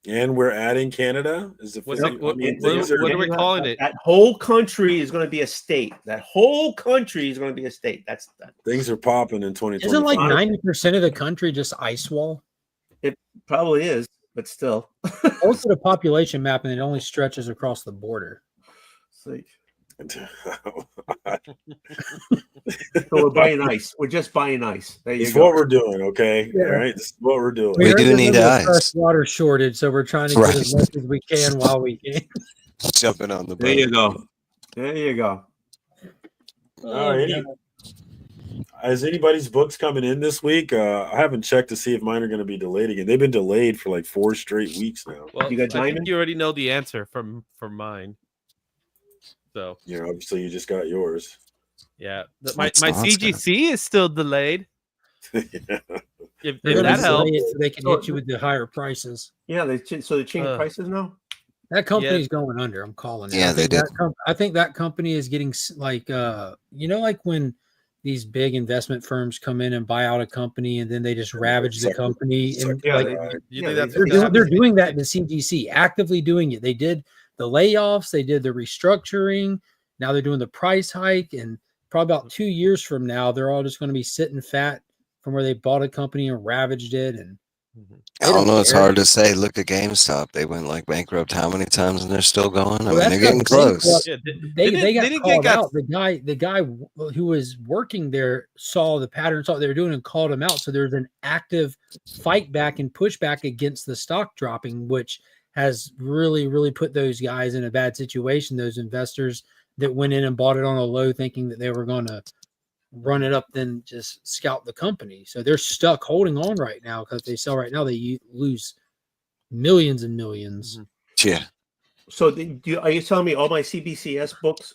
And we're adding Canada. Is the What's thing- it- what- I mean, what- things what are- are we calling it? That whole country is going to be a state. That whole country is going to be a state. That's that. things are popping in 2025. Isn't like 90% of the country just ice wall? It probably is, but still. Most of the population map, and it only stretches across the border. It's like, so we're buying ice. We're just buying ice. There you It's go. what we're doing, okay? Yeah. All right, this is what we're doing. We We're do in the need middle of a ice. fresh water shortage, so we're trying to get as much as we can while we can. Jumping on the boat. There you go. There you go. All right. Is anybody's books coming in this week? I haven't checked to see if mine are going to be delayed again. They've been delayed for like 4 straight weeks now. Well, You got I think Diamond? you already know the answer from mine. So You know, obviously you just got yours. yeah, my What's Oscar? CGC is still delayed. Yeah. If They're gonna that delay helps. it so they can hit you with the higher prices. Yeah, they changed prices now. That company's going under. I'm calling it. Yeah, I they think did. I think that company is getting like like when these big investment firms come in and buy out a company and then they just ravage the company. And Yeah, like You Yeah, think that's they- what's they're happening? doing that in the CGC, actively doing it. They did the layoffs, they did the restructuring. Now they're doing the price hike, and probably about 2 years from now, they're all just going to be sitting fat from where they bought a company and ravaged it. And I don't know. It's care. hard to say. Look at GameStop. They went like bankrupt how many times, and they're still going. I Well, mean, that's they're getting not close. bankrupt. Yeah, they got didn't called get out. The guy who was working there saw the pattern, saw what they were doing, and called him out. So there's an active fight back and pushback against the stock dropping, which has really, really put those guys in a bad situation. Those investors that went in and bought it on a low thinking that they were going to run it up, then just scalp the company. So they're stuck holding on right now because if they sell right now, they lose millions and 1000000s. Yeah. So are you telling me all my CBCS books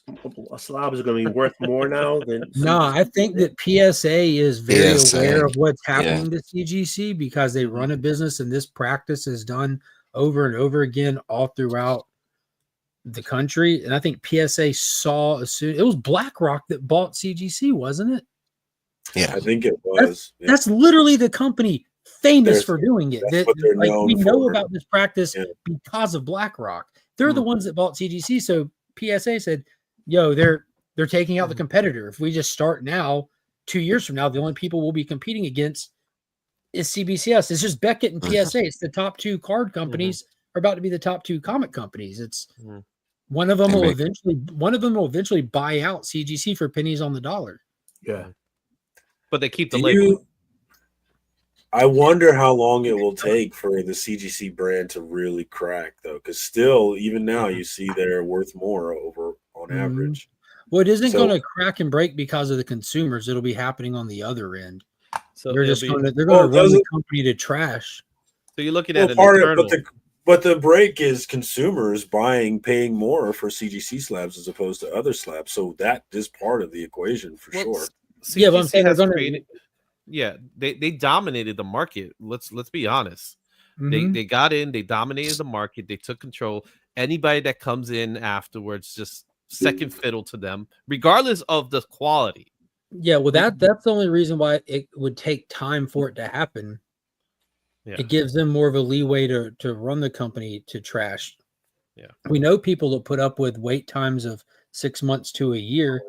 slabs are going to be worth more now than? No, I think that PSA is very PSA, aware of what's yeah. happening to CGC because they run a business and this practice is done over and over again all throughout the country. And I think PSA saw it was BlackRock that bought CGC, wasn't it? Yeah. I think it was. That's literally the company famous There's- for doing it. that's what they're Like we known know for. about this practice Yeah. because of BlackRock. They're the ones that bought CGC. So PSA said, "Yo, they're taking out the competitor. If we just start now, 2 years from now, the only people we'll be competing against is CBCS. It's just Beckett and PSA. It's the top two card companies are about to be the top two comic companies. It's one of them will eventually buy out CGC for pennies on the dollar. Yeah. But they keep the label. I wonder how long it will take for the CGC brand to really crack, though, because still, even now, you see they're worth more over on average. Well, it isn't So- going to crack and break because of the consumers. It'll be happening on the other end. So They're it'll just be- going to run Well, the doesn't- company to trash. So you're looking Well, at an part of internal. it, but the break is consumers paying more for CGC slabs as opposed to other slabs. So that is part of the equation for Well, sure. Yeah, but I'm CGC saying they're has going created- Yeah, they dominated the market. Let's be honest. to. They got in, they dominated the market, they took control. Anybody that comes in afterwards just second fiddle to them, regardless of the quality. Yeah, well, that's the only reason why it would take time for it to happen. Yeah. It gives them more of a leeway to run the company to trash. Yeah. We know people that put up with wait times of 6 months to a year,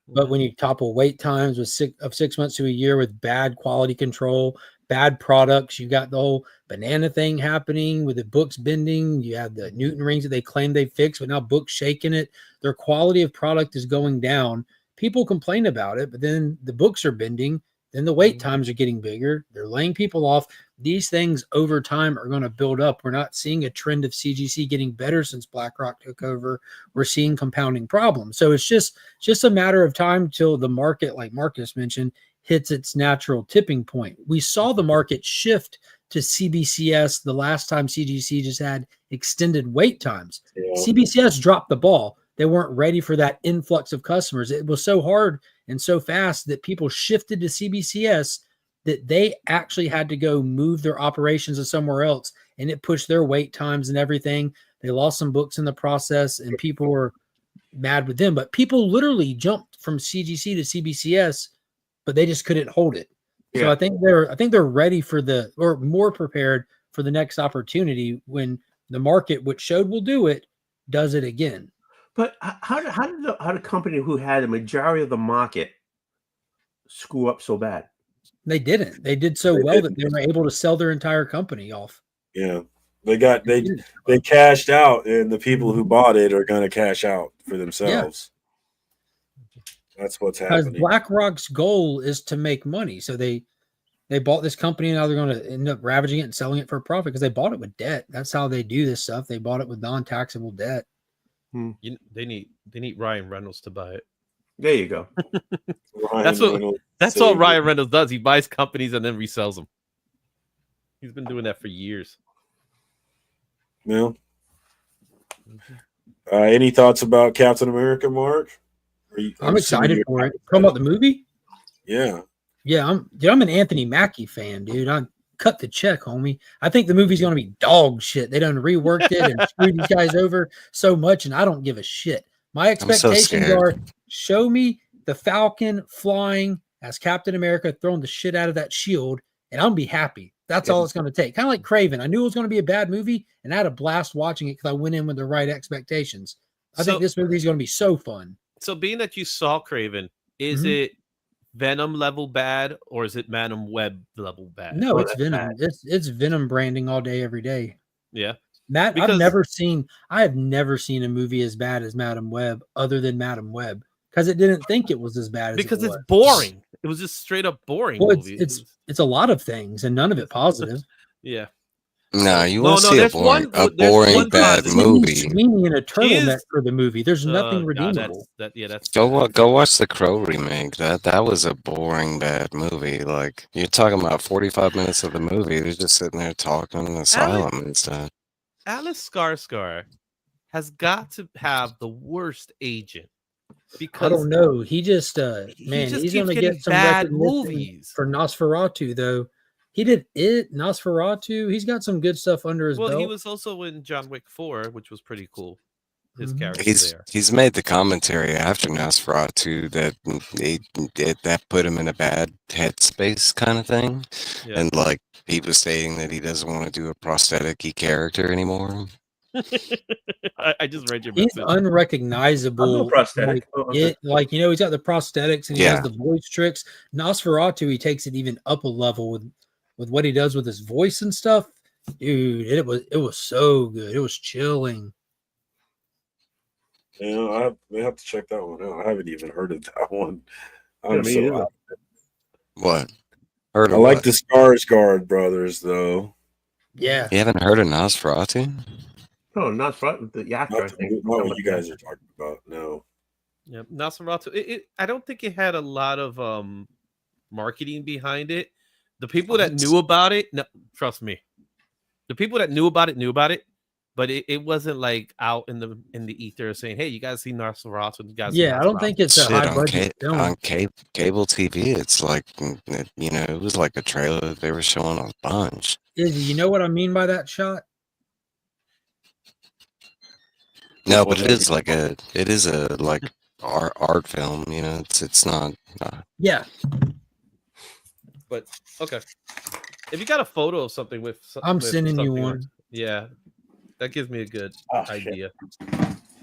but when you topple wait times with 6 months to a year with bad quality control, bad products, you got the whole banana thing happening with the books bending. You have the Newton rings that they claim they fixed, but now books shaking it. Their quality of product is going down. People complain about it, but then the books are bending. Then the wait times are getting bigger. They're laying people off. These things over time are going to build up. We're not seeing a trend of CGC getting better since BlackRock took over. We're seeing compounding problems. So it's just a matter of time till the market, like Marcus mentioned, hits its natural tipping point. We saw the market shift to CBCS the last time CGC just had extended wait times. Yeah. CBCS dropped the ball. They weren't ready for that influx of customers. It was so hard and so fast that people shifted to CBCS that they actually had to go move their operations to somewhere else, and it pushed their wait times and everything. They lost some books in the process, and people were mad with them. But people literally jumped from CGC to CBCS, but they just couldn't hold it. So Yeah. I think they're ready for or more prepared for the next opportunity when the market, which showed will do it, does it again. But how did the company who had a majority of the market screw up so bad? They didn't. They did so They well that didn't. they were able to sell their entire company off. Yeah. They cashed out, and the people who bought it are going to cash out for themselves. That's what's Because happening. BlackRock's goal is to make money. So they bought this company, and now they're going to end up ravaging it and selling it for a profit because they bought it with debt. That's how they do this stuff. They bought it with non-taxable debt. They need Ryan Reynolds to buy it. There you go. That's all Ryan Reynolds does. He buys companies and then resells them. He's been doing that for years. No. Any thoughts about Captain America, Mark? I'm excited for it. Talking about the movie? Yeah. Yeah, I'm an Anthony Mackie fan, dude. I cut the check, homie. I think the movie's gonna be dog shit. They done reworked it and screwed these guys over so much, and I don't give a shit. My expectations are show me the Falcon flying as Captain America throwing the shit out of that shield, and I'm gonna be happy. That's all it's gonna take. Kind of like Craven. I knew it was gonna be a bad movie, and I had a blast watching it because I went in with the right expectations. I think this movie is gonna be so fun. So being that you saw Craven, is it Venom level bad or is it Madam Web level bad? No, it's Venom. It's Venom branding all day, every day. Yeah. Matt, I have never seen a movie as bad as Madam Web other than Madam Web because it didn't think it was as bad as because it it's was. boring. It was just straight up boring. Well, movie. it's a lot of things and none of it positive. Yeah. Nah, you No, want to no, see there's one- there's one bad She's movie. Sweeney in a turtleneck is- for the movie. There's nothing God, redeemable. that's Go watch the Crow remake. That was a boring bad movie. Like you're talking about 45 minutes of the movie. They're just sitting there talking in the asylum and stuff. Alice Skarsgård has got to have the worst agent I because don't know. He just he just he's keeps gonna getting get some bad recognition movies. for Nosferatu though. He did it, Nosferatu. He's got some good stuff under his Well, belt. he was also in John Wick 4, which was pretty cool. His Mhm. character He's there. he's made the commentary after Nosferatu that put him in a bad headspace kind of thing, Yeah. and like he was stating that he doesn't want to do a prosthetic-y character anymore. I just read your He's message. unrecognizable. prosthetic. Like he's got the prosthetics and he Yeah. does the voice tricks. Nosferatu, he takes it even up a level with what he does with his voice and stuff. Dude, it was so good. It was chilling. Yeah, I may have to check that one out. I haven't even heard of that one. I'm me so either. out. What? Heard I of like what? the Skarsgård brothers though. Yeah. You haven't heard of Nosferatu? No, not front the actor. I Not, think. not what you guys are talking about. No. Yeah, Nosferatu. I don't think it had a lot of marketing behind it. The people that knew about it, no, trust me, the people that knew about it, but it wasn't like out in the ether saying, "Hey, you guys see Nosferatu?" You guys see Yeah, I don't Nosferatu. think it's a Shit, high on, budget film. on cable TV, it's like, it was like a trailer they were showing a bunch. Izzy, you know what I mean by that shot? No, but it is a like art film, it's not. Yeah. But okay, if you got a photo of something with, I'm sending you something one. yeah, that gives me a good Oh, shit. idea.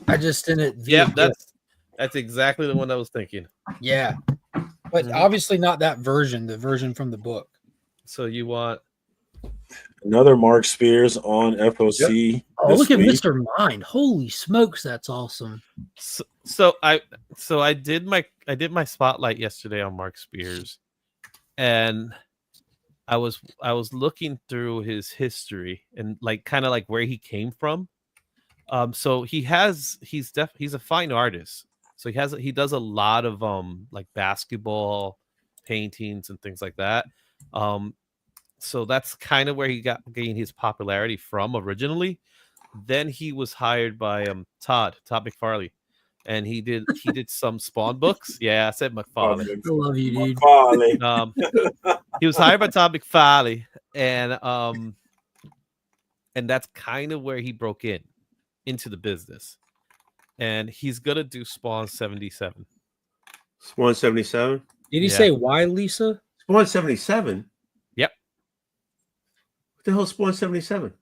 I just sent it via Yeah, gift. that's exactly the one I was thinking. Yeah. But obviously not that version, the version from the book. So you want Another Mark Spears on FOC. Oh, this look at week. Mr. Mind. Holy smokes, that's awesome. so I did my spotlight yesterday on Mark Spears, and I was looking through his history and like kind of like where he came from. So he's a fine artist. So he does a lot of like basketball paintings and things like that. So that's kind of where he gained his popularity from originally. Then he was hired by Todd McFarlane, and he did some Spawn books. Yeah, I said McFarlane. I love you, dude. McFarlane. He was hired by Todd McFarlane, and that's kind of where he broke into the business. And he's gonna do Spawn 77. Spawn 77. Did he say why, Lisa? Spawn 77. Yep. What the hell is Spawn 77?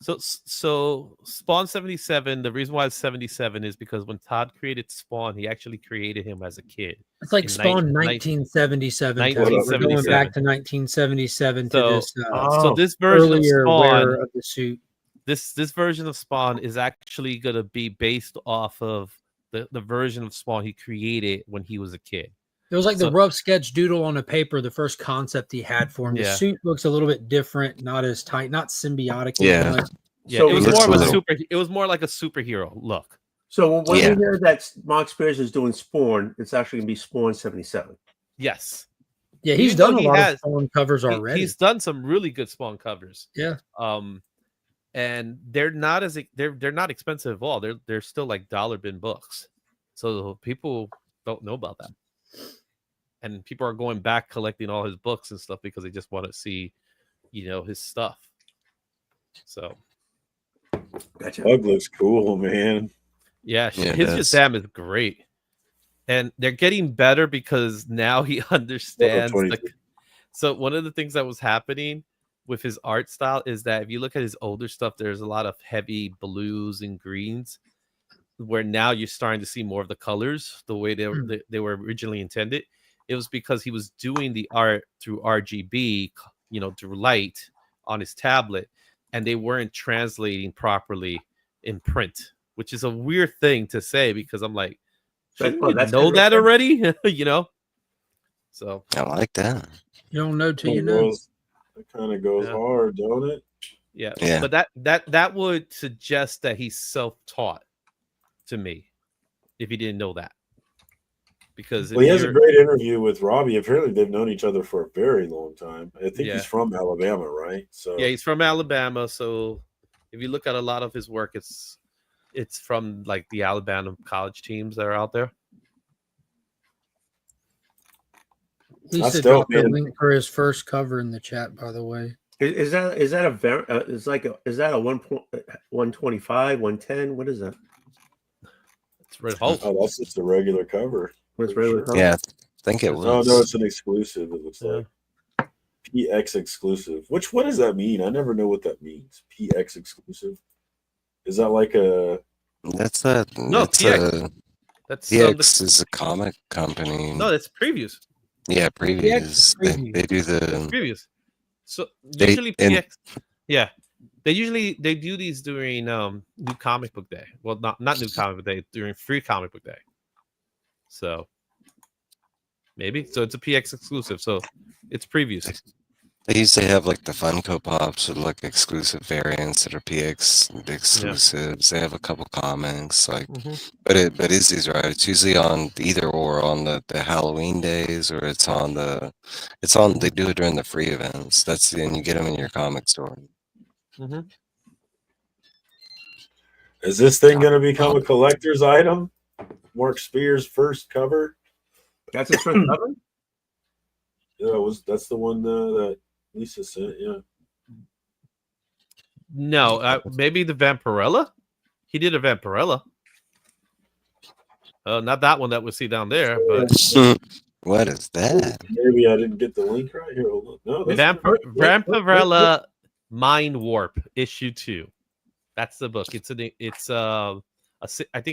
So Spawn 77, the reason why it's 77 is because when Todd created Spawn, he actually created him as a kid. It's like In Spawn 1977. Tony. We're going 1977. back to 1977 to this So this version of earlier Spawn, wearer of the suit. this version of Spawn is actually going to be based off of the version of Spawn he created when he was a kid. It was like the rough sketch doodle on a paper, the first concept he had for him. The Yeah. suit looks a little bit different, not as tight, not symbiotic. Yeah. Yeah, So it was it more of looks it was more like a superhero look. So when Yeah. you hear that Mark Spears is doing Spawn, it's actually gonna be Spawn 77. Yes. Yeah, he's Even though done a he lot has- of Spawn covers already. He's done some really good Spawn covers. Yeah. And they're not expensive at all. They're still like dollar bin books. So people don't know about that. And people are going back collecting all his books and stuff because they just want to see, his stuff. So Gotcha. Bug looks cool, man. yeah, Yeah, it his does. Shazam is great. And they're getting better because now he understands so one of the things that was happening with his art style is that if you look at his older stuff, there's a lot of heavy blues and greens, where now you're starting to see more of the colors the way they were originally intended. It was because he was doing the art through RGB, through light on his tablet, and they weren't translating properly in print, which is a weird thing to say because I'm like, shouldn't you know that already? So I like that. You don't know till you know. It kind of goes hard, don't it? Yeah. Yeah. But that would suggest that he's self-taught to me, if you didn't know that. Because if Well, he has a you're great interview with Robbie. Apparently, they've known each other for a very long time. I think Yeah. he's from Alabama, right? So yeah, he's from Alabama, so if you look at a lot of his work, it's from like the Alabama college teams that are out there. Lisa dope, dropped a man. link for his first cover in the chat, by the way. Is that a very is that a 125 110? What is that? It's Red Hulk. oh, that's just a regular cover. What's Pretty regular? sure. Yeah, I think it Oh was. no, it's an exclusive. It looks Yeah. like PX exclusive. What does that mean? I never know what that means. PX exclusive. Is that like a? That's a. No, it's PX. a. That's PX is a comic company. no, that's previews. Yeah, previews. is They, previews. they do the. Previews. So They- usually and- PX, yeah, they do these during New Comic Book Day. Well, not New Comic Book Day, during Free Comic Book Day. So maybe so it's a PX exclusive. So it's previews. They usually have like the Funko Pops with like exclusive variants that are PX exclusives. They have a couple comics, like, but Izzy's right. It's usually on either or on the Halloween days, or it's on. They do it during the free events. And you get them in your comic store. Is this thing going to become a collector's item? Mark Spears' first cover. That's his first cover. Yeah, that's the one that Lisa sent. Yeah. No, maybe the Vampirella. He did a Vampirella. Not that one that we see down there, but What is that? Maybe I didn't get the link right here. Hold on. No, that's Vampirella Mind Warp issue 2. That's the book. I think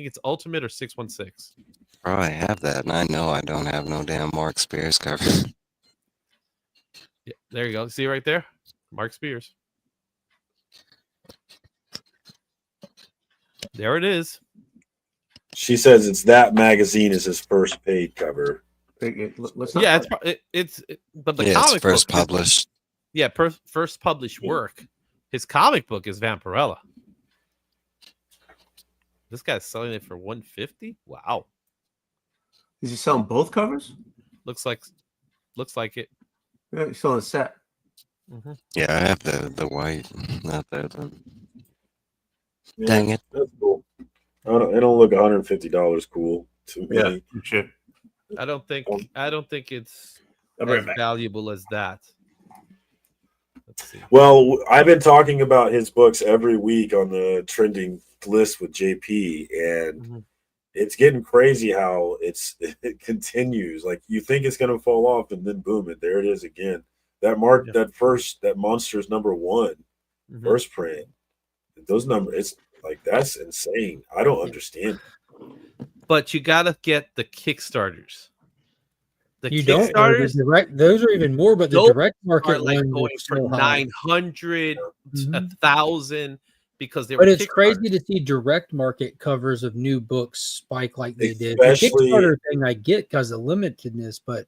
it's Ultimate or 616. Oh, I have that, and I know I don't have no damn Mark Spears cover. Yeah, there you go. See it right there? Mark Spears. There it is. She says it's that magazine is his first paid cover. Let's not. Yeah, but the Yeah, comic it's first book published. first published work. His comic book is Vampirella. This guy's selling it for $150. Wow. Is he selling both covers? Looks like it. Yeah, he's selling a set. Yeah, I have the white, not the other. Yeah, Dang it. That's cool. It don't look $150 cool to me. Yeah, sure. I don't think it's I'll bring as it back. valuable as that. Let's see. Well, I've been talking about his books every week on the trending list with JP, and it's getting crazy how it continues. Like you think it's gonna fall off, and then boom, there it is again. That Monsters #1 first print. Those numbers, it's like that's insane. I don't understand. But you gotta get the Kickstarters. The You don't. Kickstarters The direct, those are even more, but the Those direct are market like ones going are for so high. 900, Mhm. 1,000 because they were But it's Kickstarters. crazy to see direct market covers of new books spike like they did. Especially- The Kickstarter thing I get because of limitedness, but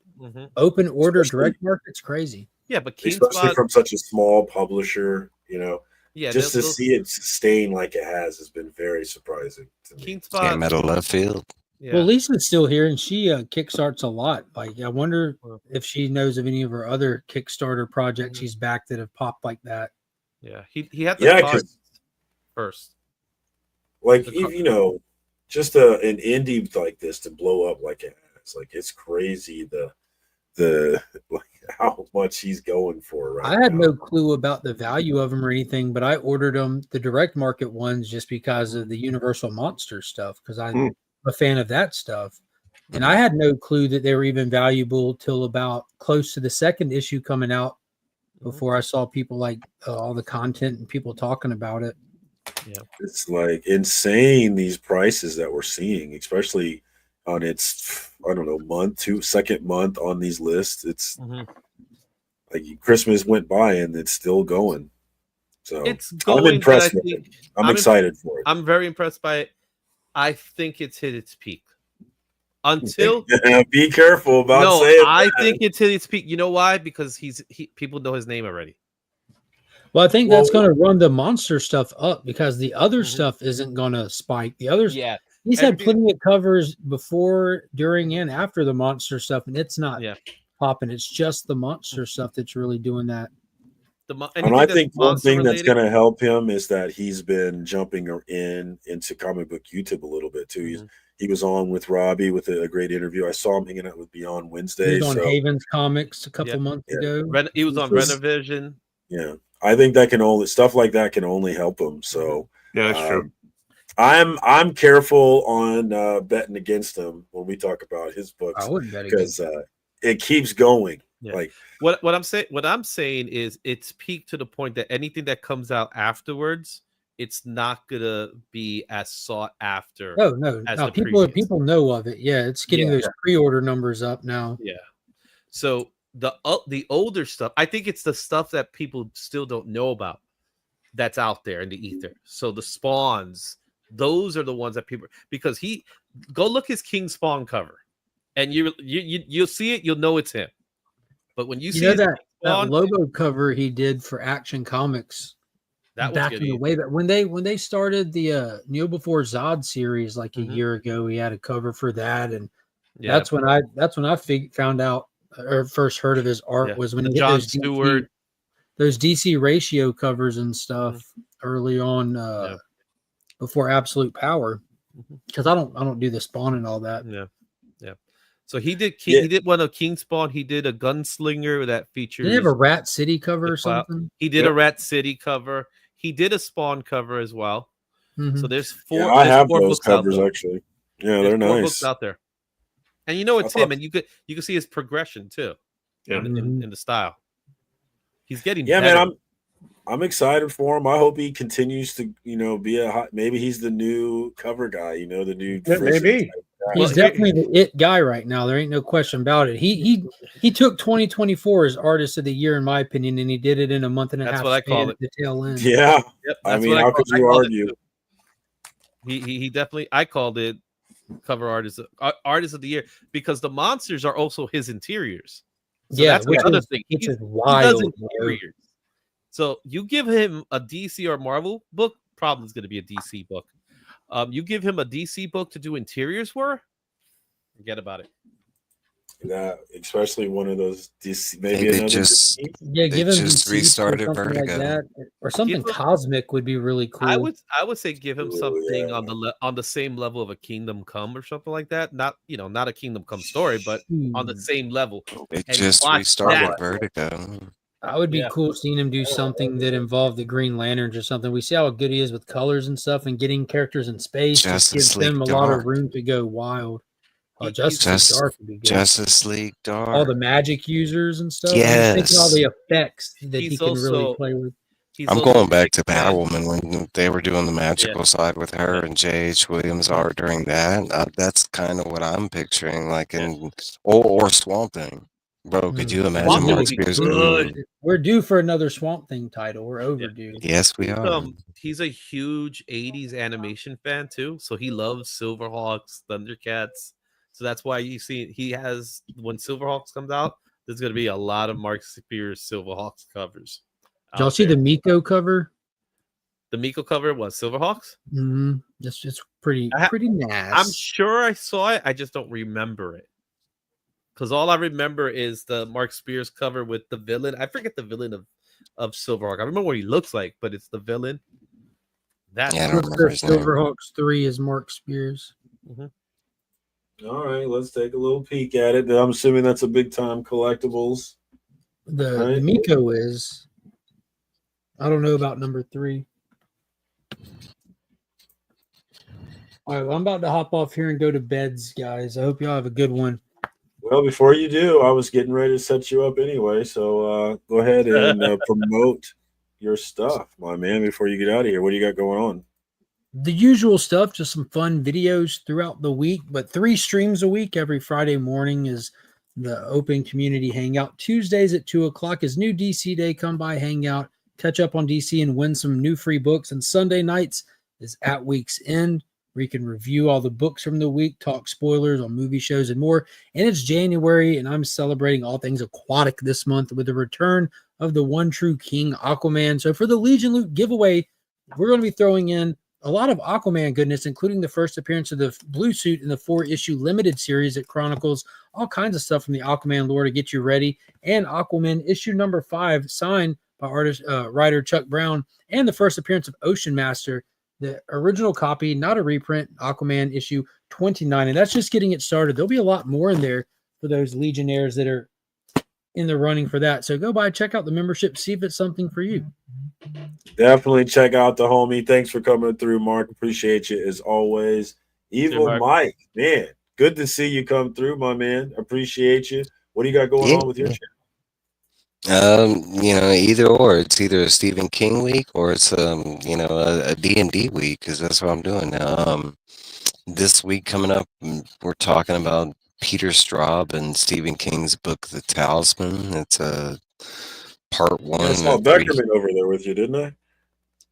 open order Especially- direct market's crazy. Yeah, but Especially KeenSpot, from such a small publisher, yeah, just to those- see it sustain like it has been very surprising to me. KeenSpot, Came out of left field. yeah. Well, Lisa's still here, and she kickstarts a lot. Like, I wonder if she knows of any of her other Kickstarter projects she's backed that have popped like that. Yeah, he had the Yeah, cards first. Like, The just an indie like this to blow up like it has, like it's crazy the like how much he's going for right I had now. no clue about the value of them or anything, but I ordered them, the direct market ones, just because of the Universal Monster stuff, because I'm a fan of that stuff. And I had no clue that they were even valuable till about close to the second issue coming out before I saw people like all the content and people talking about it. It's like insane these prices that we're seeing, especially on its second month on these lists. It's like Christmas went by and it's still going. So It's going. I'm but impressed I with think, it. I'm excited for it. I'm very impressed by it. I think it's hit its peak. Until Be careful about no, saying I that. think it's hit its peak. You know why? Because people know his name already. Well, I think Well, that's going to run the monster stuff up because the other Mhm. stuff isn't going to spike. The others, Yeah, he's had everything- plenty of covers before, during, and after the monster stuff, and it's not yeah. popping. It's just the monster stuff that's really doing that. And Anything I that's think one monster thing that's related. going to help him is that he's been jumping into comic book YouTube a little bit too. Mhm. He was on with Robbie with a great interview. I saw him hanging out with Beyond He Wednesday. was on So Haven's Comics a couple Yeah. months Yeah. ago. He was on was- Renovision. yeah, I think that can only stuff like that can only help him. So Yeah, that's true. I'm careful on betting against him when we talk about his books I wouldn't bet against. because it keeps going. Yeah. Like What I'm saying is it's peaked to the point that anything that comes out afterwards, it's not gonna be as sought after. Oh no, as no, the people previous. know of it. Yeah, it's getting Yeah. those pre-order numbers up now. Yeah. So the older stuff, I think it's the stuff that people still don't know about that's out there in the ether. So the spawns, those are the ones that people, because go look his King Spawn cover, and you'll see it, you'll know it's him. But when you see You know his that King Spawn, logo cover he did for Action Comics that was back good. in the way, but when they started the Kneel Before Zod series like a Mhm. year ago, he had a cover for that, and Yeah. that's when I found out or first heard of his art Yeah. was when The he hit John Stewart. those DC ratio covers and stuff early on Yeah. before Absolute Power, Mhm. because I don't do the Spawn and all that. Yeah. Yeah. So he did Yeah. he did one of King Spawn. He did a gunslinger that features Did he have a Rat City cover or the cloud. something? He did Yep. a Rat City cover. He did a Spawn cover as well. Mhm. So there's yeah, four. I there's have four those books out covers there. actually. Yeah, There's they're four nice. books out there, and you know it's I him, thought- and you can see his progression too, Yeah. in the style. He's getting Yeah, better. man, I'm excited for him. I hope he continues to, be a hot. Maybe he's the new cover guy. The new. Yeah, Fisher maybe. type guy. He's definitely the it guy right now. There ain't no question about it. He took 2024 as artist of the year, in my opinion, and he did it in a month and a That's half. what I call span it. at the tail end. Yeah, Yep, I that's mean, what how could you called it argue? too. He definitely. I called it cover artist of the year because the monsters are also his interiors. So Yeah, that's which another is- thing. which He is does wild. interiors. So you give him a DC or Marvel book, probably is going to be a DC book. You give him a DC book to do interiors for, forget about it. That especially one of those DC, They maybe another. just- DC? Yeah, They give him just DC or restarted something like Vertigo. that, or something Give him- cosmic would be really cool. I would say give him Ooh, something yeah. on the same level of a Kingdom Come or something like that. Not not a Kingdom Come story, but on the same level. They And just watch restarted that. Vertigo. I would be Yeah. cool seeing him do something that involved the Green Lanterns or something. We see how good he is with colors and stuff, and getting characters in space just Justice gives them a League lot of Dark. room to go wild. Oh, He- Justice he's- League Dark would be good. Justice League Dark. All the magic users and stuff. I'm just thinking all Yes. the effects that he He's can really also- play with. He's I'm also going a back big to fan- Batwoman when they were doing the magical side with her and J.H. Williams art during that. That's kind of what I'm picturing, like or Swamp Thing. Bro, could you imagine Swamp Thing Mark would be Spears? good. We're due for another Swamp Thing title. We're overdue. Yes, we are. He's a huge 80s animation fan too, so he loves Silverhawks, Thundercats. So that's why you see he has, when Silverhawks comes out, there's going to be a lot of Mark Spears Silverhawks covers. Did y'all out see there. the Miko cover? The Miko cover was Silverhawks? Mm-hmm. It's pretty nice. I'm sure I saw it. I just don't remember it. Because all I remember is the Mark Spears cover with the villain. I forget the villain of Silverhawk. I remember what he looks like, but it's the villain. That's Yeah, I don't Looks remember like his name. Silverhawks 3 is Mark Spears. All right, let's take a little peek at it. I'm assuming that's a big time collectibles. The Right. Miko is. I don't know about number 3. All right, well, I'm about to hop off here and go to beds, guys. I hope y'all have a good one. Well, before you do, I was getting ready to set you up anyway. So go ahead and promote your stuff, my man, before you get out of here. What do you got going on? The usual stuff, just some fun videos throughout the week, but 3 streams a week. Every Friday morning is the open community hangout. Tuesdays at 2:00 is new DC Day. Come by, hang out, catch up on DC, and win some new free books. And Sunday nights is At Week's End, where you can review all the books from the week, talk spoilers on movie shows and more. And it's January, and I'm celebrating all things aquatic this month with the return of the One True King Aquaman. So for the Legion Loot giveaway, we're going to be throwing in a lot of Aquaman goodness, including the first appearance of the blue suit in the 4-issue limited series that chronicles all kinds of stuff from the Aquaman lore to get you ready, and Aquaman issue number 5 signed by writer Chuck Brown, and the first appearance of Ocean Master, the original copy, not a reprint, Aquaman issue 29. And that's just getting it started. There'll be a lot more in there for those Legionnaires that are in the running for that. So go by, check out the membership, see if it's something for you. Definitely check out the homie. Thanks for coming through, Mark. Appreciate you as always. Evil Mark. Mike, man, good to see you come through, my man. Appreciate you. What do you got going on with your channel? Either or. It's either a Stephen King week or it's a D&D week, because that's what I'm doing now. This week coming up, we're talking about Peter Straub and Stephen King's book, The Talisman. It's a part 1. I saw Beckerman over there with you, didn't I?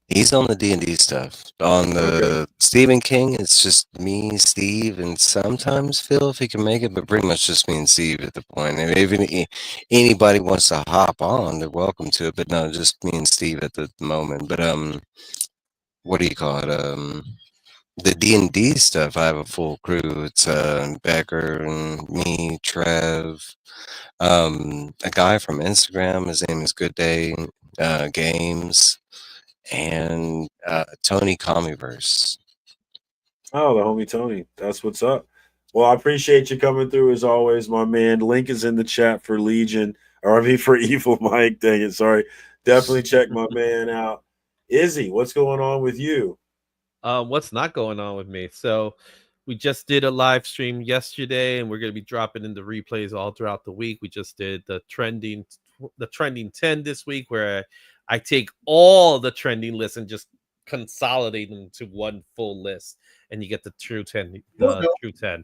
He's on the D&D stuff. On the Stephen King, it's just me, Steve, and sometimes Phil if he can make it, but pretty much just me and Steve at the point. And if anybody wants to hop on, they're welcome to it, but no, just me and Steve at the moment. But what do you call it? The D&D stuff, I have a full crew. It's Becker and me, Trev, a guy from Instagram. His name is Good Day Games, and Tony Commieverse. Oh, the homie Tony. That's what's up. Well, I appreciate you coming through as always, my man. Link is in the chat for Legion, or I mean for Evil Mike. Dang it, sorry. Definitely check my man out. Izzy, what's going on with you? What's not going on with me? So we just did a live stream yesterday, and we're going to be dropping in the replays all throughout the week. We just did the trending 10 this week, where I take all the trending lists and just consolidate them to one full list, and you get the true 10. True 10.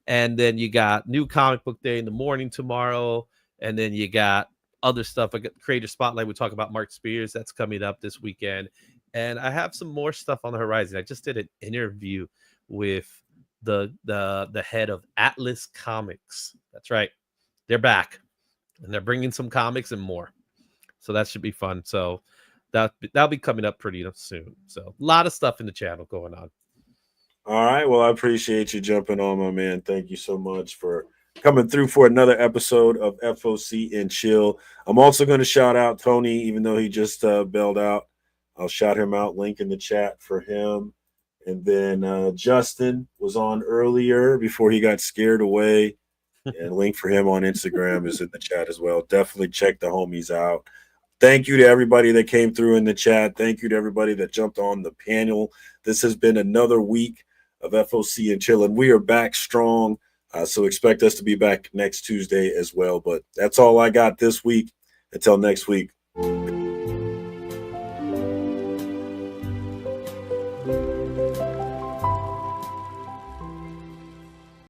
And then you got new comic book day in the morning tomorrow, and then you got other stuff. I got Creator Spotlight. We talk about Mark Spears. That's coming up this weekend. And I have some more stuff on the horizon. I just did an interview with the head of Atlas Comics. That's right. They're back, and they're bringing some comics and more. So that should be fun. So that'll be coming up pretty soon. So a lot of stuff in the channel going on. All right. Well, I appreciate you jumping on, my man. Thank you so much for coming through for another episode of FOC and Chill. I'm also going to shout out Tony, even though he just bailed out. I'll shout him out, link in the chat for him. And then Justin was on earlier before he got scared away. And link for him on Instagram is in the chat as well. Definitely check the homies out. Thank you to everybody that came through in the chat. Thank you to everybody that jumped on the panel. This has been another week of FOC and Chill, and we are back strong. So expect us to be back next Tuesday as well. But that's all I got this week. Until next week,